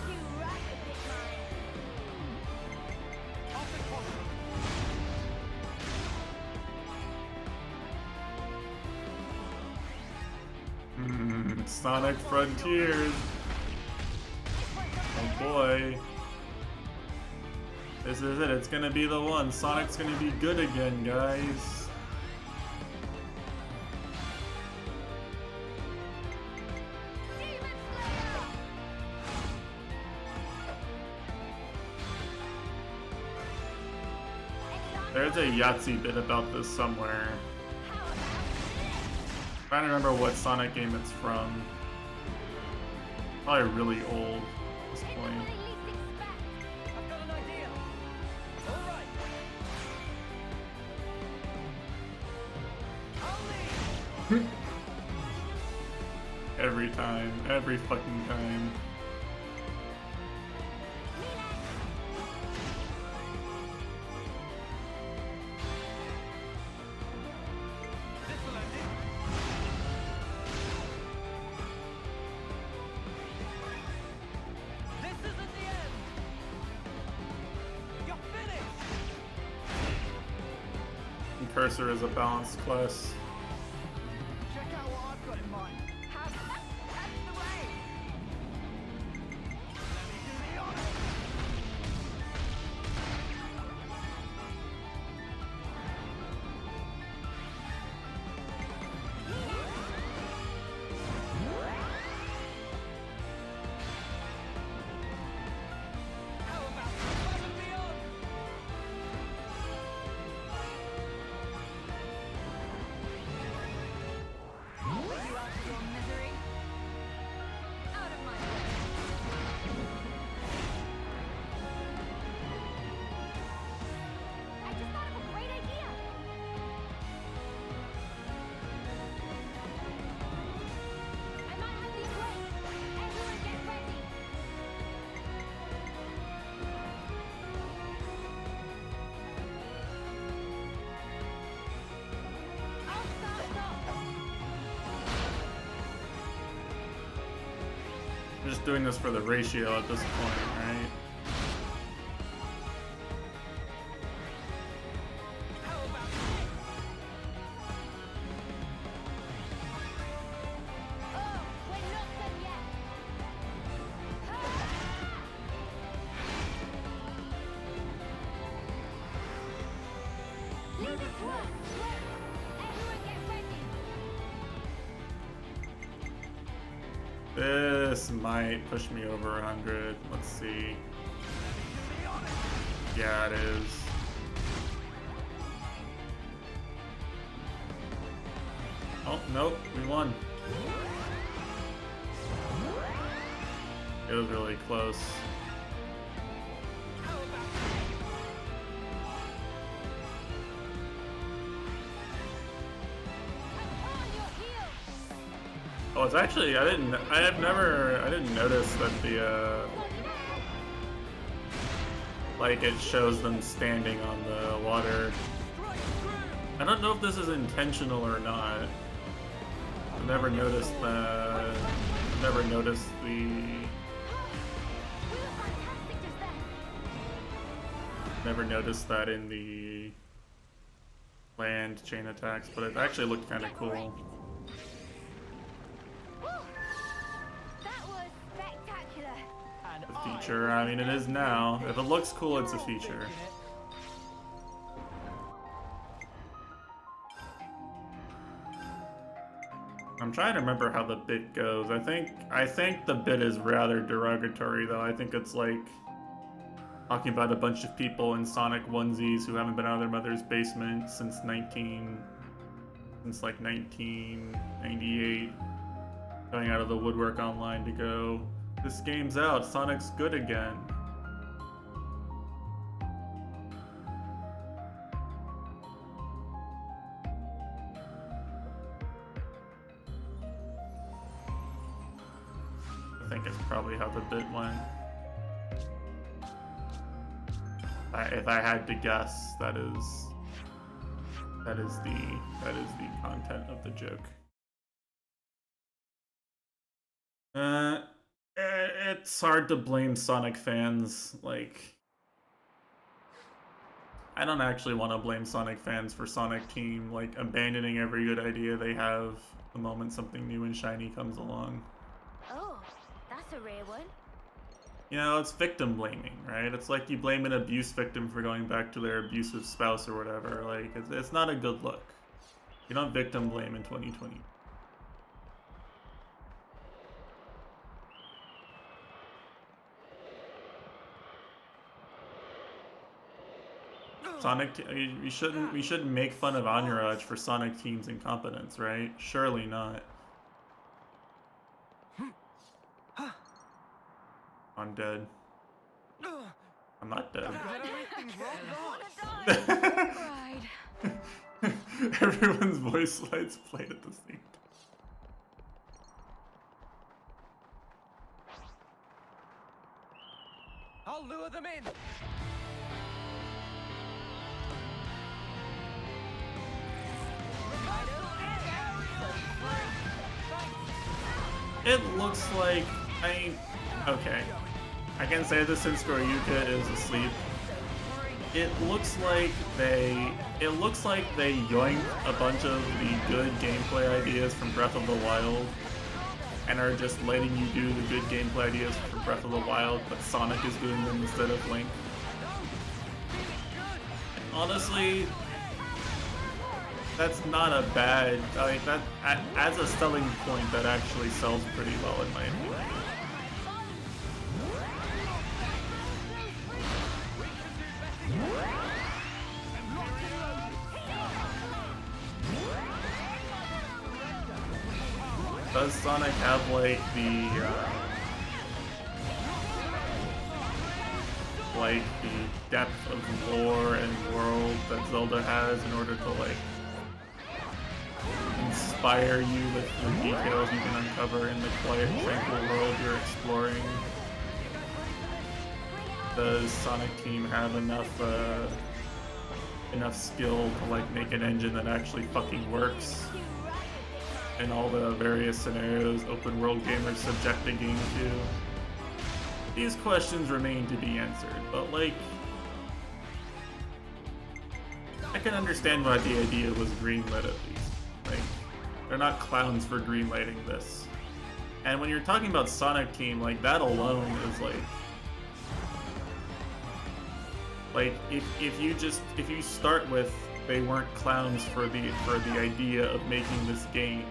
Sonic Frontiers. Oh boy. This is it. It's gonna be the one. Sonic's gonna be good again, guys. There's a Yahtzee bit about this somewhere. I'm trying to remember what Sonic game it's from. Probably really old at this point. I've got an idea. All right. I'll lead. Every time. Every fucking time. This'll end it. This isn't the end. You're finished. And Cursor is a balanced class. Check out what I've got in mind. Have that's the way. Let me do the honors. How about above and beyond? Would you out of your misery? Out of my way. I just thought of a great idea. I might have these ready. Everyone get ready. I'll start us off. I'm just doing this for the ratio at this point, right? How about Oh, we're not done yet. Leave it to us. Everyone get ready. This might push me over 100. Let's see. Yeah, it is. Oh, nope, we won. It was really close. On your heels. Oh, it's actually, I didn't notice that the, like it shows them standing on the water. I don't know if this is intentional or not. I've never noticed that. I've never noticed the. We were fantastic just then. Never noticed that in the land chain attacks, but it actually looked kind of cool. Woo! That was spectacular. And A feature. I mean, it is now. If it looks cool, it's a feature. I'm trying to remember how the bit goes. I think the bit is rather derogatory though. I think it's like talking about a bunch of people in Sonic onesies who haven't been out of their mother's basement since like 1998, going out of the woodwork online to go, this game's out, Sonic's good again. I think it's probably how the bit went. If I had to guess, that is the content of the joke. It's hard to blame Sonic fans. Like, I don't actually want to blame Sonic fans for Sonic Team like abandoning every good idea they have the moment something new and shiny comes along. Oh, that's a rare one. You know, it's victim blaming, right? It's like you blame an abuse victim for going back to their abusive spouse or whatever. Like, it's not a good look. You don't victim blame in 2020. Sonic, we shouldn't make fun of Aniraj for Sonic Team's incompetence, right? Surely not. I'm dead. I'm not dead. Right. Everyone's voice slides played at the same time. I'll lure them in. It looks like okay. I can say this since Goryuka is asleep. It looks like they yoinked a bunch of the good gameplay ideas from Breath of the Wild and are just letting you do the good gameplay ideas from Breath of the Wild, but Sonic is doing them instead of Link. Honestly, that's not a bad, like that as a selling point that actually sells pretty well in my opinion. Does Sonic have like the depth of lore and world that Zelda has in order to like inspire you with the details you can uncover in the quiet, tranquil world you're exploring? Does Sonic Team have enough skill to like make an engine that actually fucking works in all the various scenarios open world gamers subject the game to? These questions remain to be answered, but like, I can understand why the idea was greenlit at least. Like, they're not clowns for greenlighting this. And when you're talking about Sonic Team, like that alone is like if you start with they weren't clowns for the idea of making this game,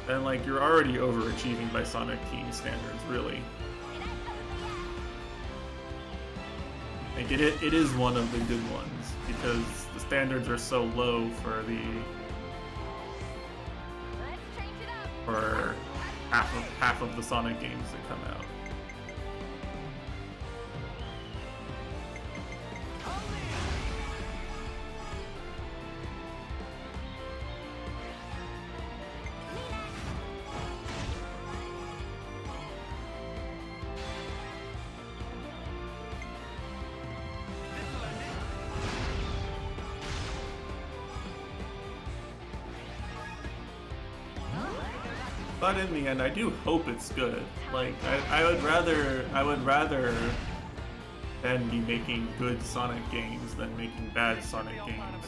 then like you're already overachieving by Sonic Team standards, really. Like it is one of the good ones because the standards are so low for half of the Sonic games that come out. But in the end, I do hope it's good. Like, I would rather than be making good Sonic games than making bad Sonic games.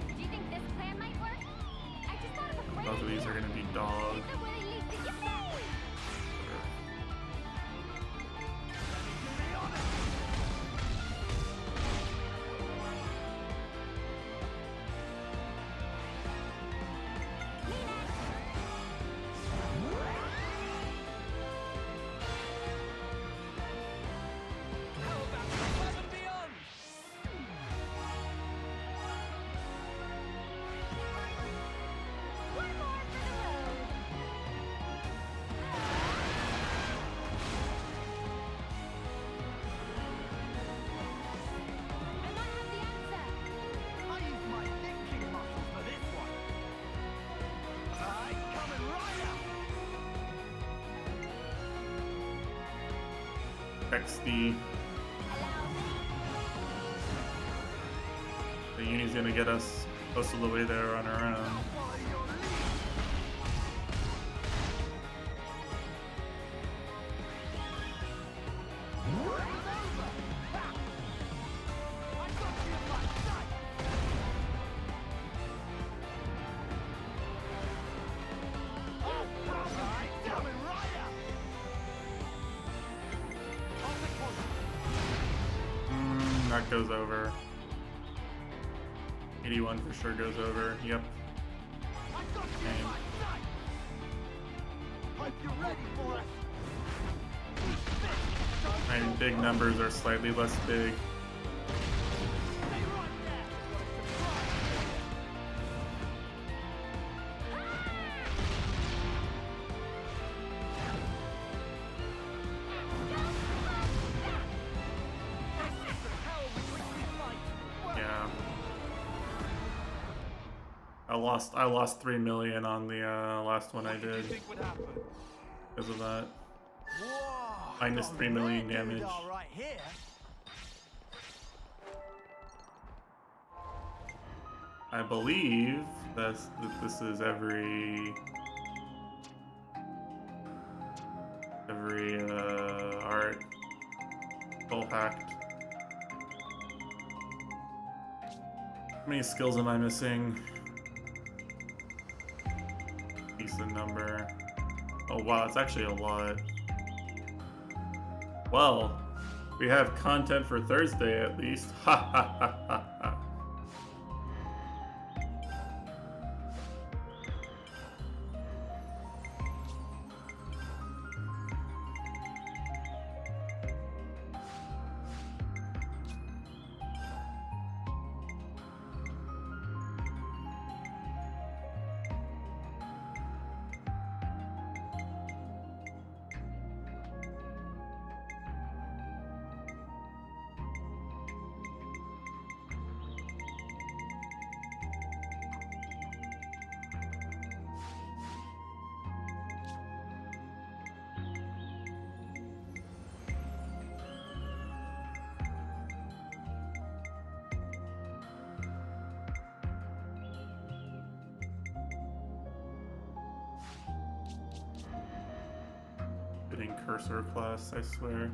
Do you think this plan might work? I just thought of a question. Both of these are gonna be dog. XD. The Uni's gonna get us most of the way there on our own. that goes over. 81 for sure goes over. Yep. Same. Hope you're ready for it. And big numbers are slightly less big. Yeah. I lost 3 million on the last one I What did you did think would happen? because of that. Whoa, Minus got 3 a million rare dude damage. all right here. I believe that this is every art full hacked. How many skills am I missing? Decent number. Oh wow, it's actually a lot. Well, we have content for Thursday at least. Ha ha ha ha ha. Fitting cursor class, I swear.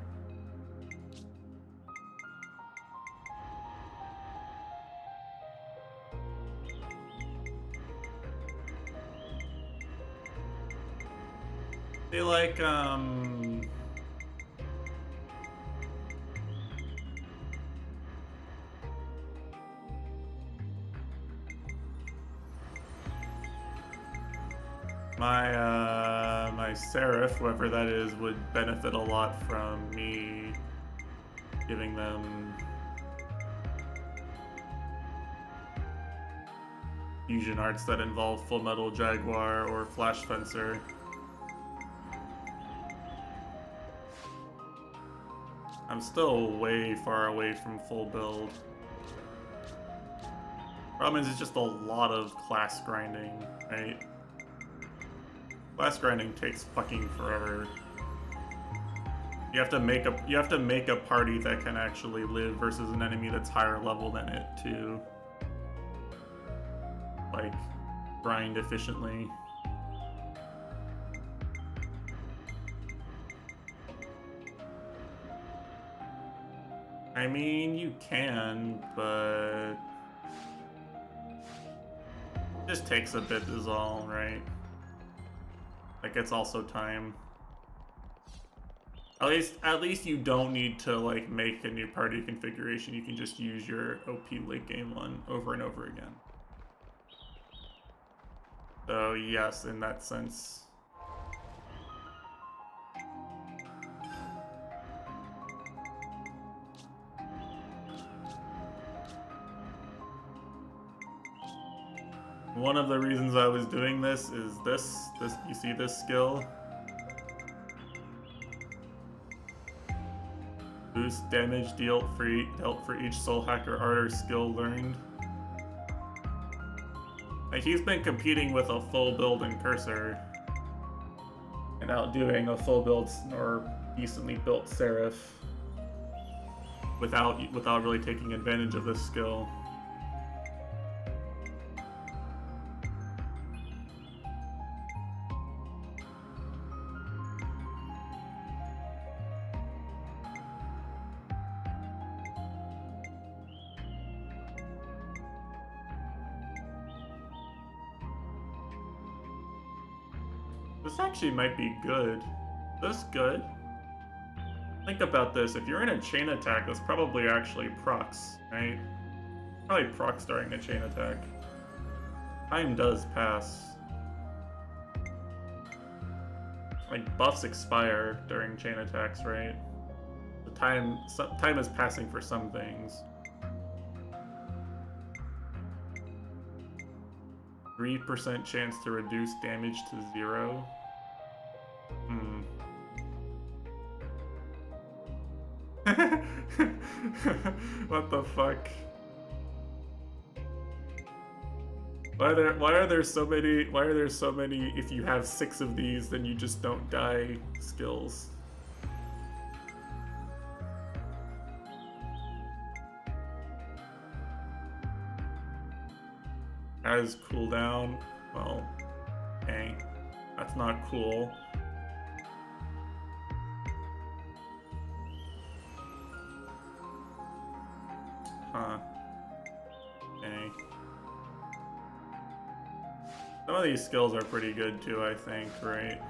They like, my Seraph, whoever that is, would benefit a lot from me giving them fusion arts that involve Full Metal Jaguar or Flash Fencer. I'm still way far away from full build. Problem is, it's just a lot of class grinding, right? Class grinding takes fucking forever. You have to make a party that can actually live versus an enemy that's higher level than it to like grind efficiently. I mean, you can, but it just takes a bit is all, right? Like, it's also time. At least you don't need to like make a new party configuration. You can just use your OP late game one over and over again. So yes, in that sense. One of the reasons I was doing this is this, you see this skill? Boost damage dealt for each soul hacker art or skill learned. Like, he's been competing with a full build in Cursor and outdoing a full build or decently built Seraph without really taking advantage of this skill. This actually might be good. This good? Think about this. If you're in a chain attack, that's probably actually procs, right? Probably procs during a chain attack. Time does pass. Like, buffs expire during chain attacks, right? The time is passing for some things. 3% chance to reduce damage to 0. What the fuck? Why are there so many if you have 6 of these then you just don't die skills? As cooldown? Well, okay. That's not cool. Huh. Okay. Some of these skills are pretty good too, I think, right?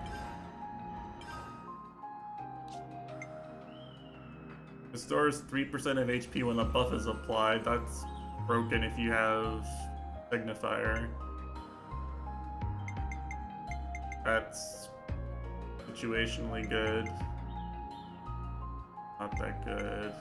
Restores 3% of HP when a buff is applied. That's broken if you have Signifier. That's situationally good. Not that good.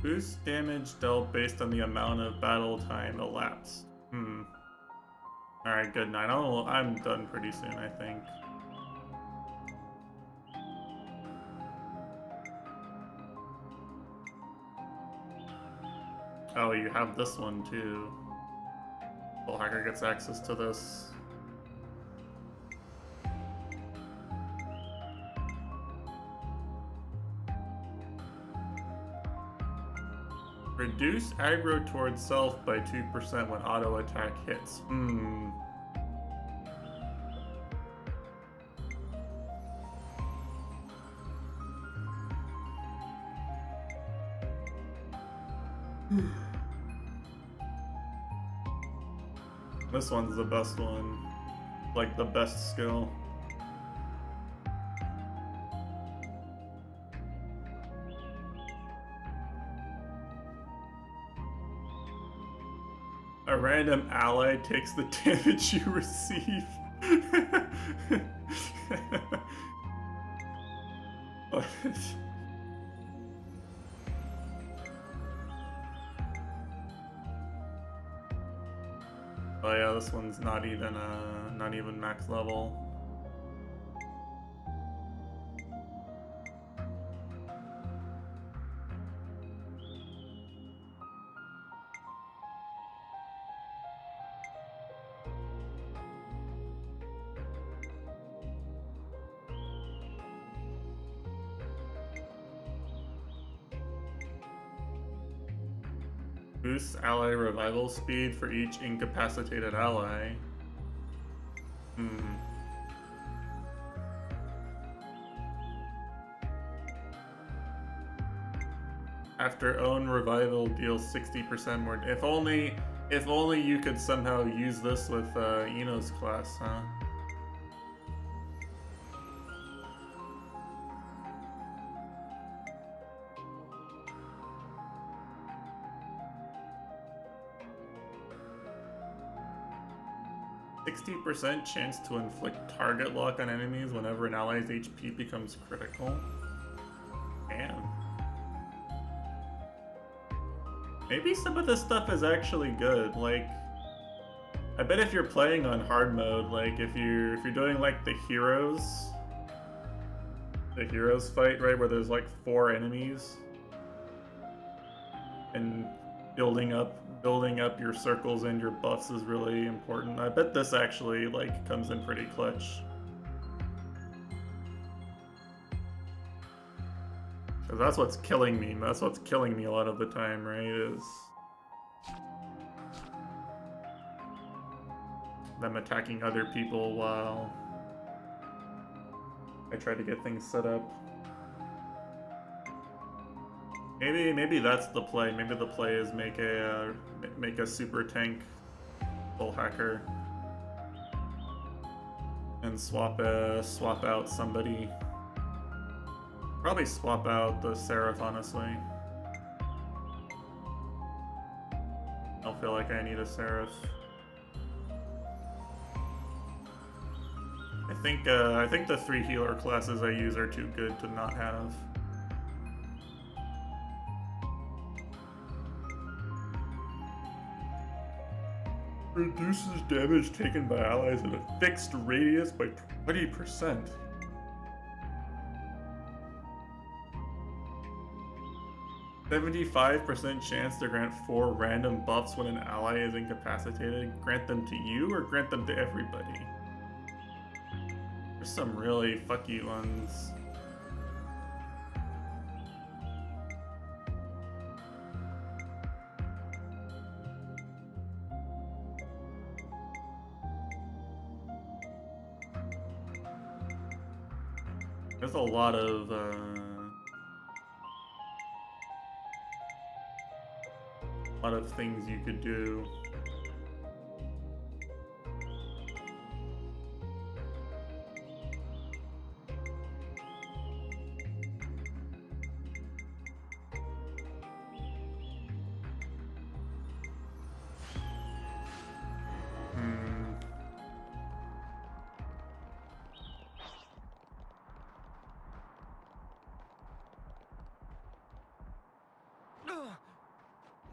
Boost damage dealt based on the amount of battle time elapsed. Alright, good night. I'm done pretty soon, I think. Oh, you have this one too. Well, hacker gets access to this. Reduce aggro towards self by 2% when auto attack hits. This one's the best one. Like the best skill. A random ally takes the damage you receive. What? Oh yeah, this one's not even max level. Boosts ally revival speed for each incapacitated ally. After own revival deals 60% more. If only you could somehow use this with Eno's class, huh? %60 chance to inflict target lock on enemies whenever an ally's HP becomes critical. Damn. Maybe some of this stuff is actually good. Like, I bet if you're playing on hard mode, like if you're doing like the heroes fight, right, where there's like 4 enemies, and building up your circles and your buffs is really important. I bet this actually like comes in pretty clutch. Cause that's what's killing me. That's what's killing me a lot of the time, right? Is them attacking other people while I try to get things set up. Maybe that's the play. Maybe the play is make a super tank full hacker and swap out somebody. Probably swap out the Seraph, honestly. I don't feel like I need a Seraph. I think the 3 healer classes I use are too good to not have. Reduces damage taken by allies in a fixed radius by 20%. "75% chance to grant 4 random buffs when an ally is incapacitated. Grant them to you or grant them to everybody?" There's some really fuck you ones. There's a lot of things you could do.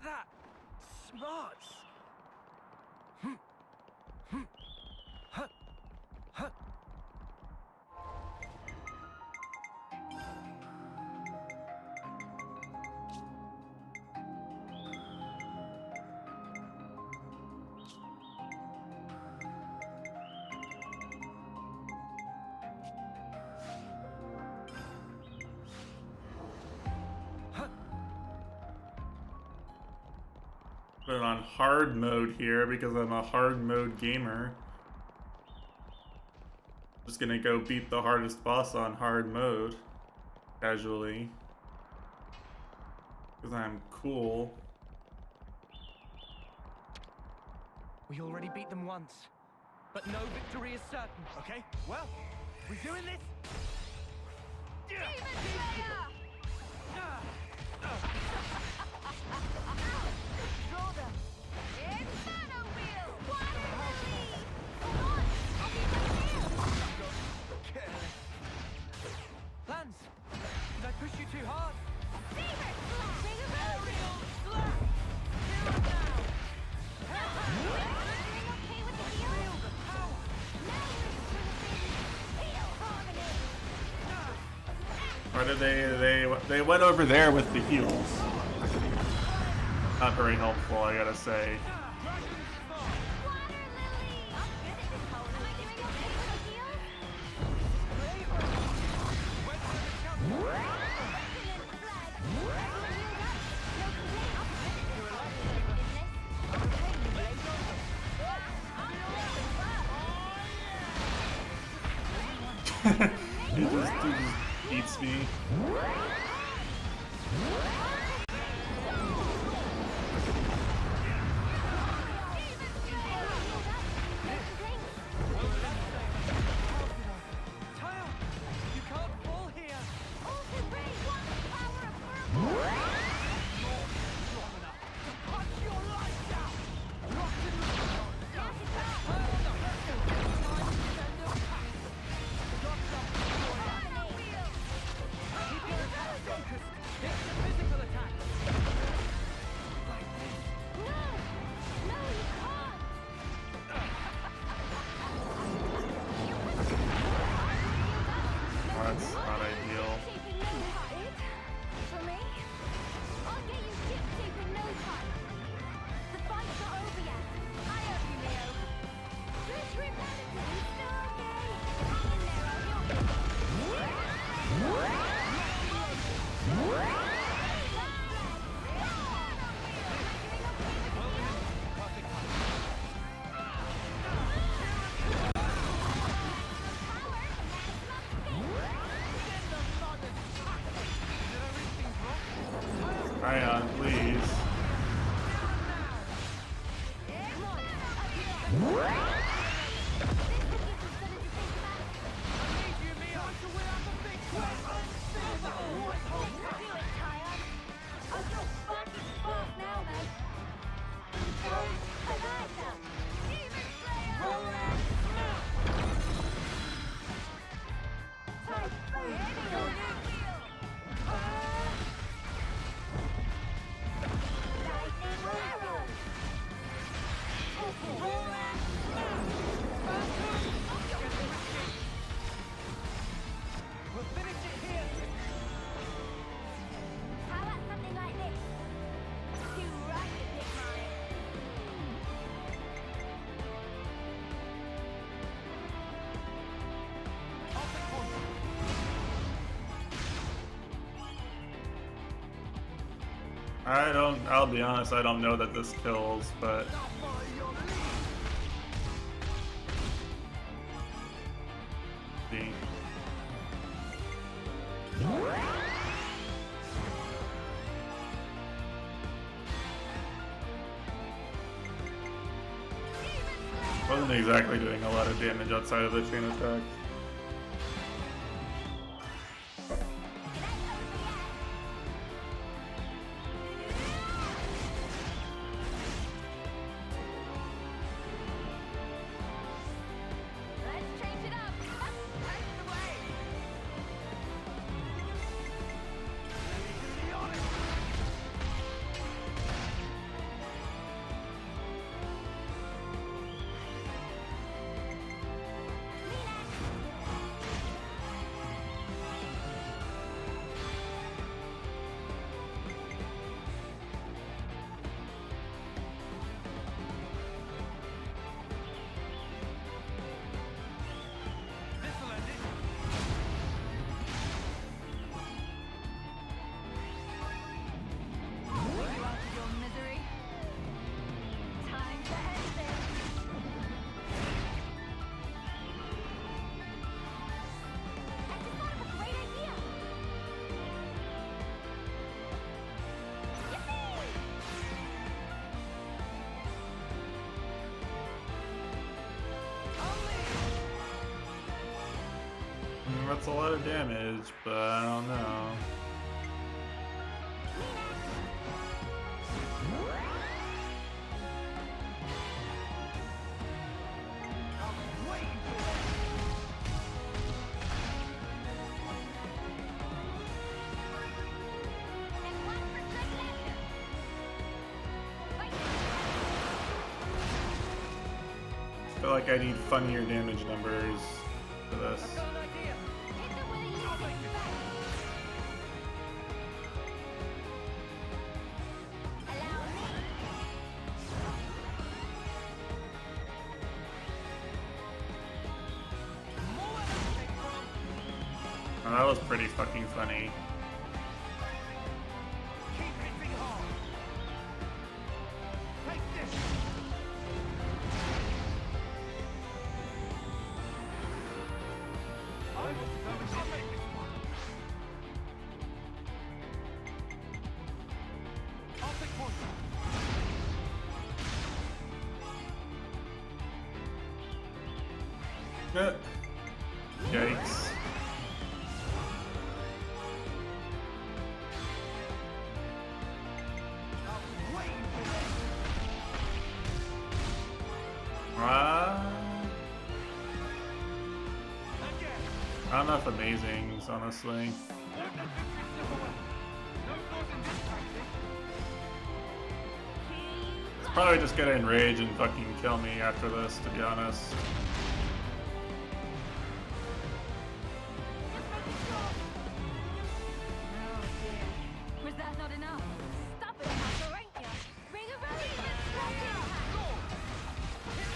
That smarts. Put it on hard mode here because I'm a hard mode gamer. Just gonna go beat the hardest boss on hard mode. Casually. Because I'm cool. We already beat them once, but no victory is certain. Okay, well, we're doing this. Demon Slayer! Draw them. Inferno Wheel! Water Lily! Launch! I'll be right here! Careless. Lance, did I push you too hard? Saber Slash! Aerial slap! Here and now! Feeling okay with the heal? Feel the power! Now heal harmony! Or did they went over there with the heals. Not very helpful, I gotta say. Water Lily! I'm good at this pose. Am I doing okay with the heal? Excellent flag! Everyone healed up? No complaints? You're a lifesaver. He just beats me. Tile, you can't fall here! Also brave one power of purple! Strong enough to punch your lights out! Locked in the Dash it back! Time to send them back! Got something for ya! Inferno Wheel! Keep your attack focused! It's a physical attack! Like this. No! No, you can't! That's not ideal. Tape in no time. For me? I'll get you ship tape in no time. The fight's not over yet. I owe you, Leo. Just remember to be so okay. Hang in there, Perfect time. Power, and that's my Ion, please. How about something like this? Too right to pick mine. I'll be honest, I don't know that this kills, but see. Wasn't exactly doing a lot of damage outside of the chain attack. Let's change it up. That's the way. This'll end it. Pull you out of your misery. Time to end this. I just thought of a great idea. Yippee! That's a lot of damage, but I don't know. And one for good measure. Wait. I feel like I need funnier damage numbers for this. I've got an idea. Hit them with a unique spell. Allow me. More where that came from. Oh, that was pretty fucking funny. Keep hitting hard. Take this. I want to go and take this one. I'll take point. Yikes. I'm waiting for this. Again. Not enough amazings, honestly. Let the victory slip away. No flaws in this tactic. Probably just gonna enrage and fucking kill me after this, to be honest. Oh dear. Was that not enough? Stop it, Hunter, ain't ya? Bring a rally. Just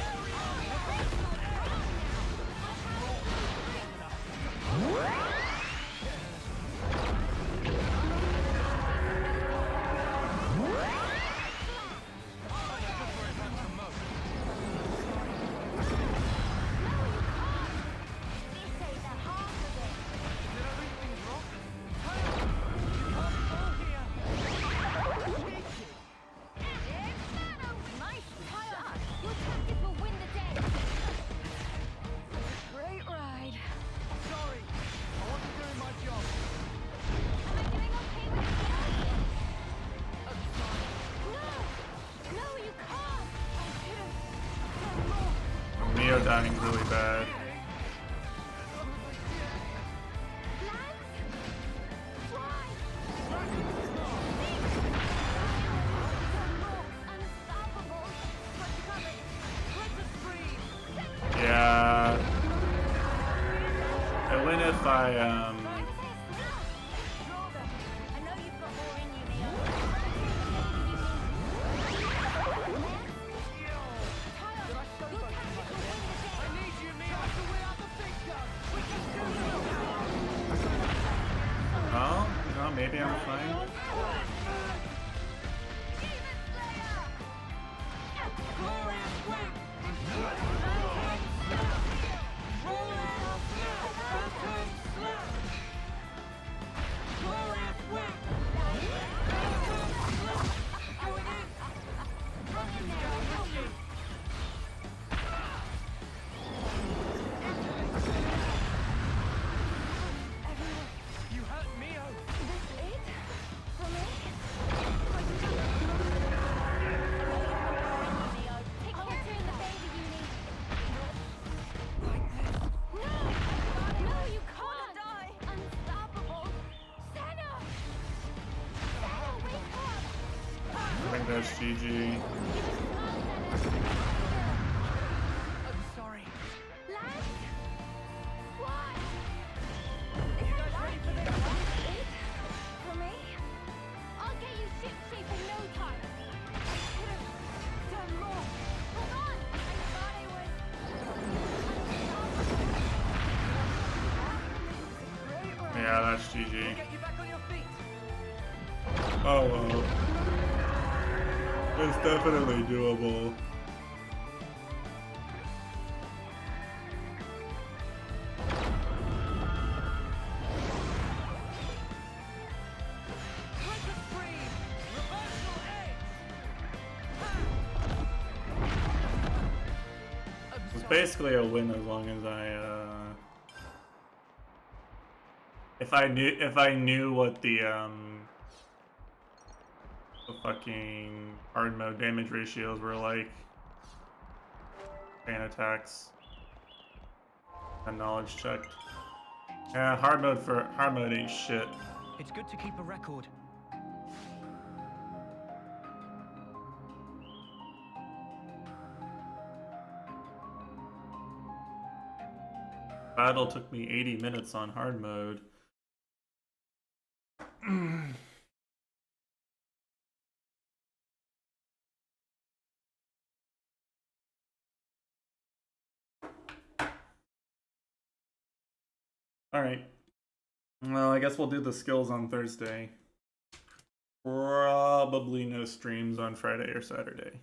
where it hurts the most. really bad. Yeah. I win if I I know you've got more in you, Neo. I need you, Neo, to win out the big guns. We can do this. Oh, no, maybe I'm fine. You hurt Neo. I think that's GG. I'm sorry. Yeah, that's GG. Get you back on your feet. Oh well. It's definitely doable. It's basically a win as long as if I knew what the fucking hard mode damage ratios were like. Fan attacks. And knowledge checked. Yeah, hard mode ain't shit. It's good to keep a record. Battle took me 80 minutes on hard mode. Alright. Well, I guess we'll do the skills on Thursday. Probably no streams on Friday or Saturday.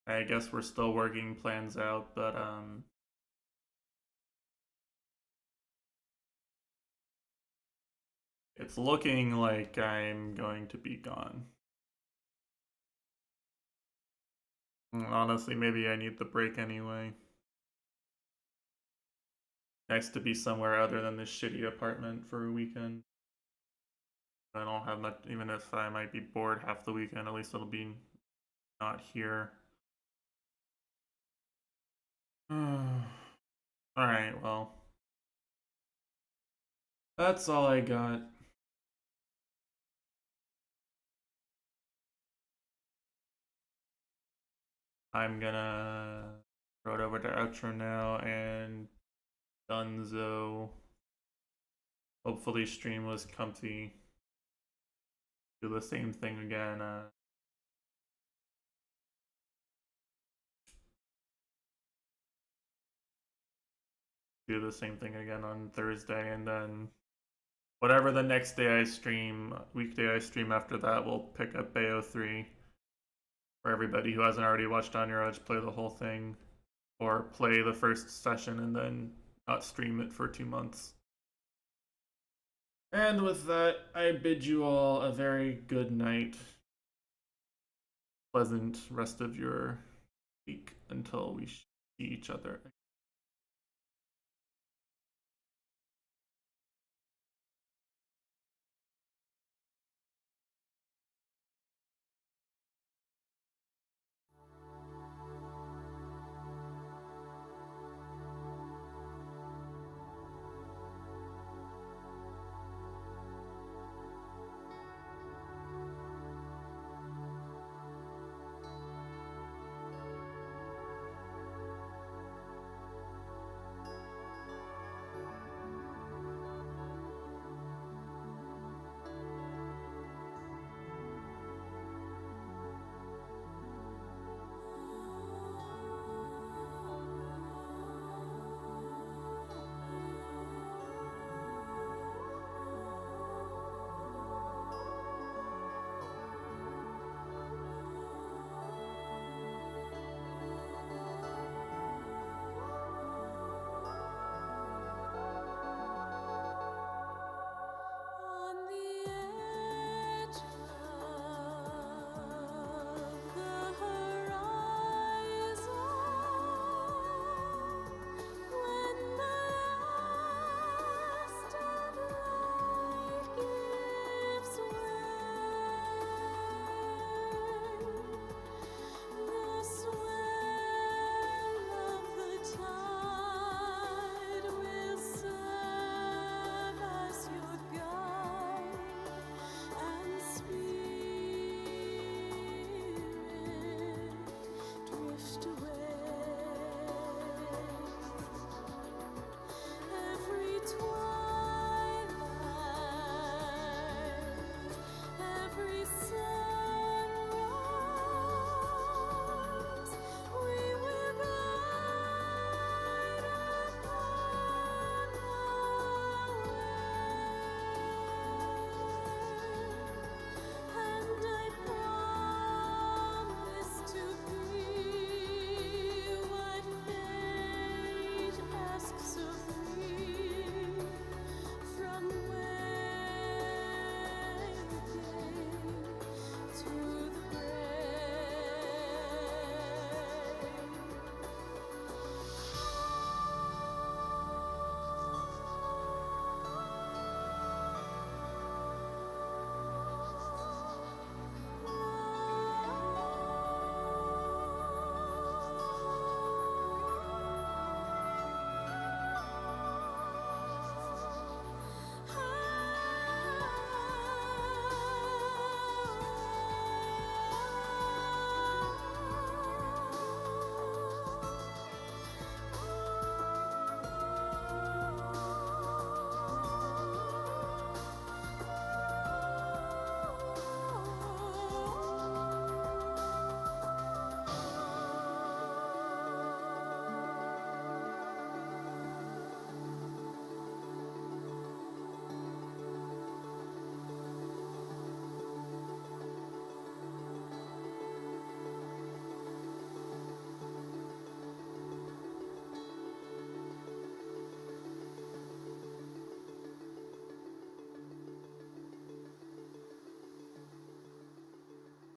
I guess we're still working plans out, but it's looking like I'm going to be gone. Honestly, maybe I need the break anyway. Nice to be somewhere other than this shitty apartment for a weekend. I don't have much, even if I might be bored half the weekend, at least it'll be not here. Alright, well. That's all I got. I'm gonna throw it over to outro now and Dunzo. Hopefully stream was comfy. Do the same thing again. Do the same thing again on Thursday, and then whatever the next day I stream, weekday I stream after that, we'll pick up Bayo 3 for everybody who hasn't already watched On Your Edge, play the whole thing, or play the first session and then not stream it for 2 months. And with that, I bid you all a very good night. Pleasant rest of your week until we see each other.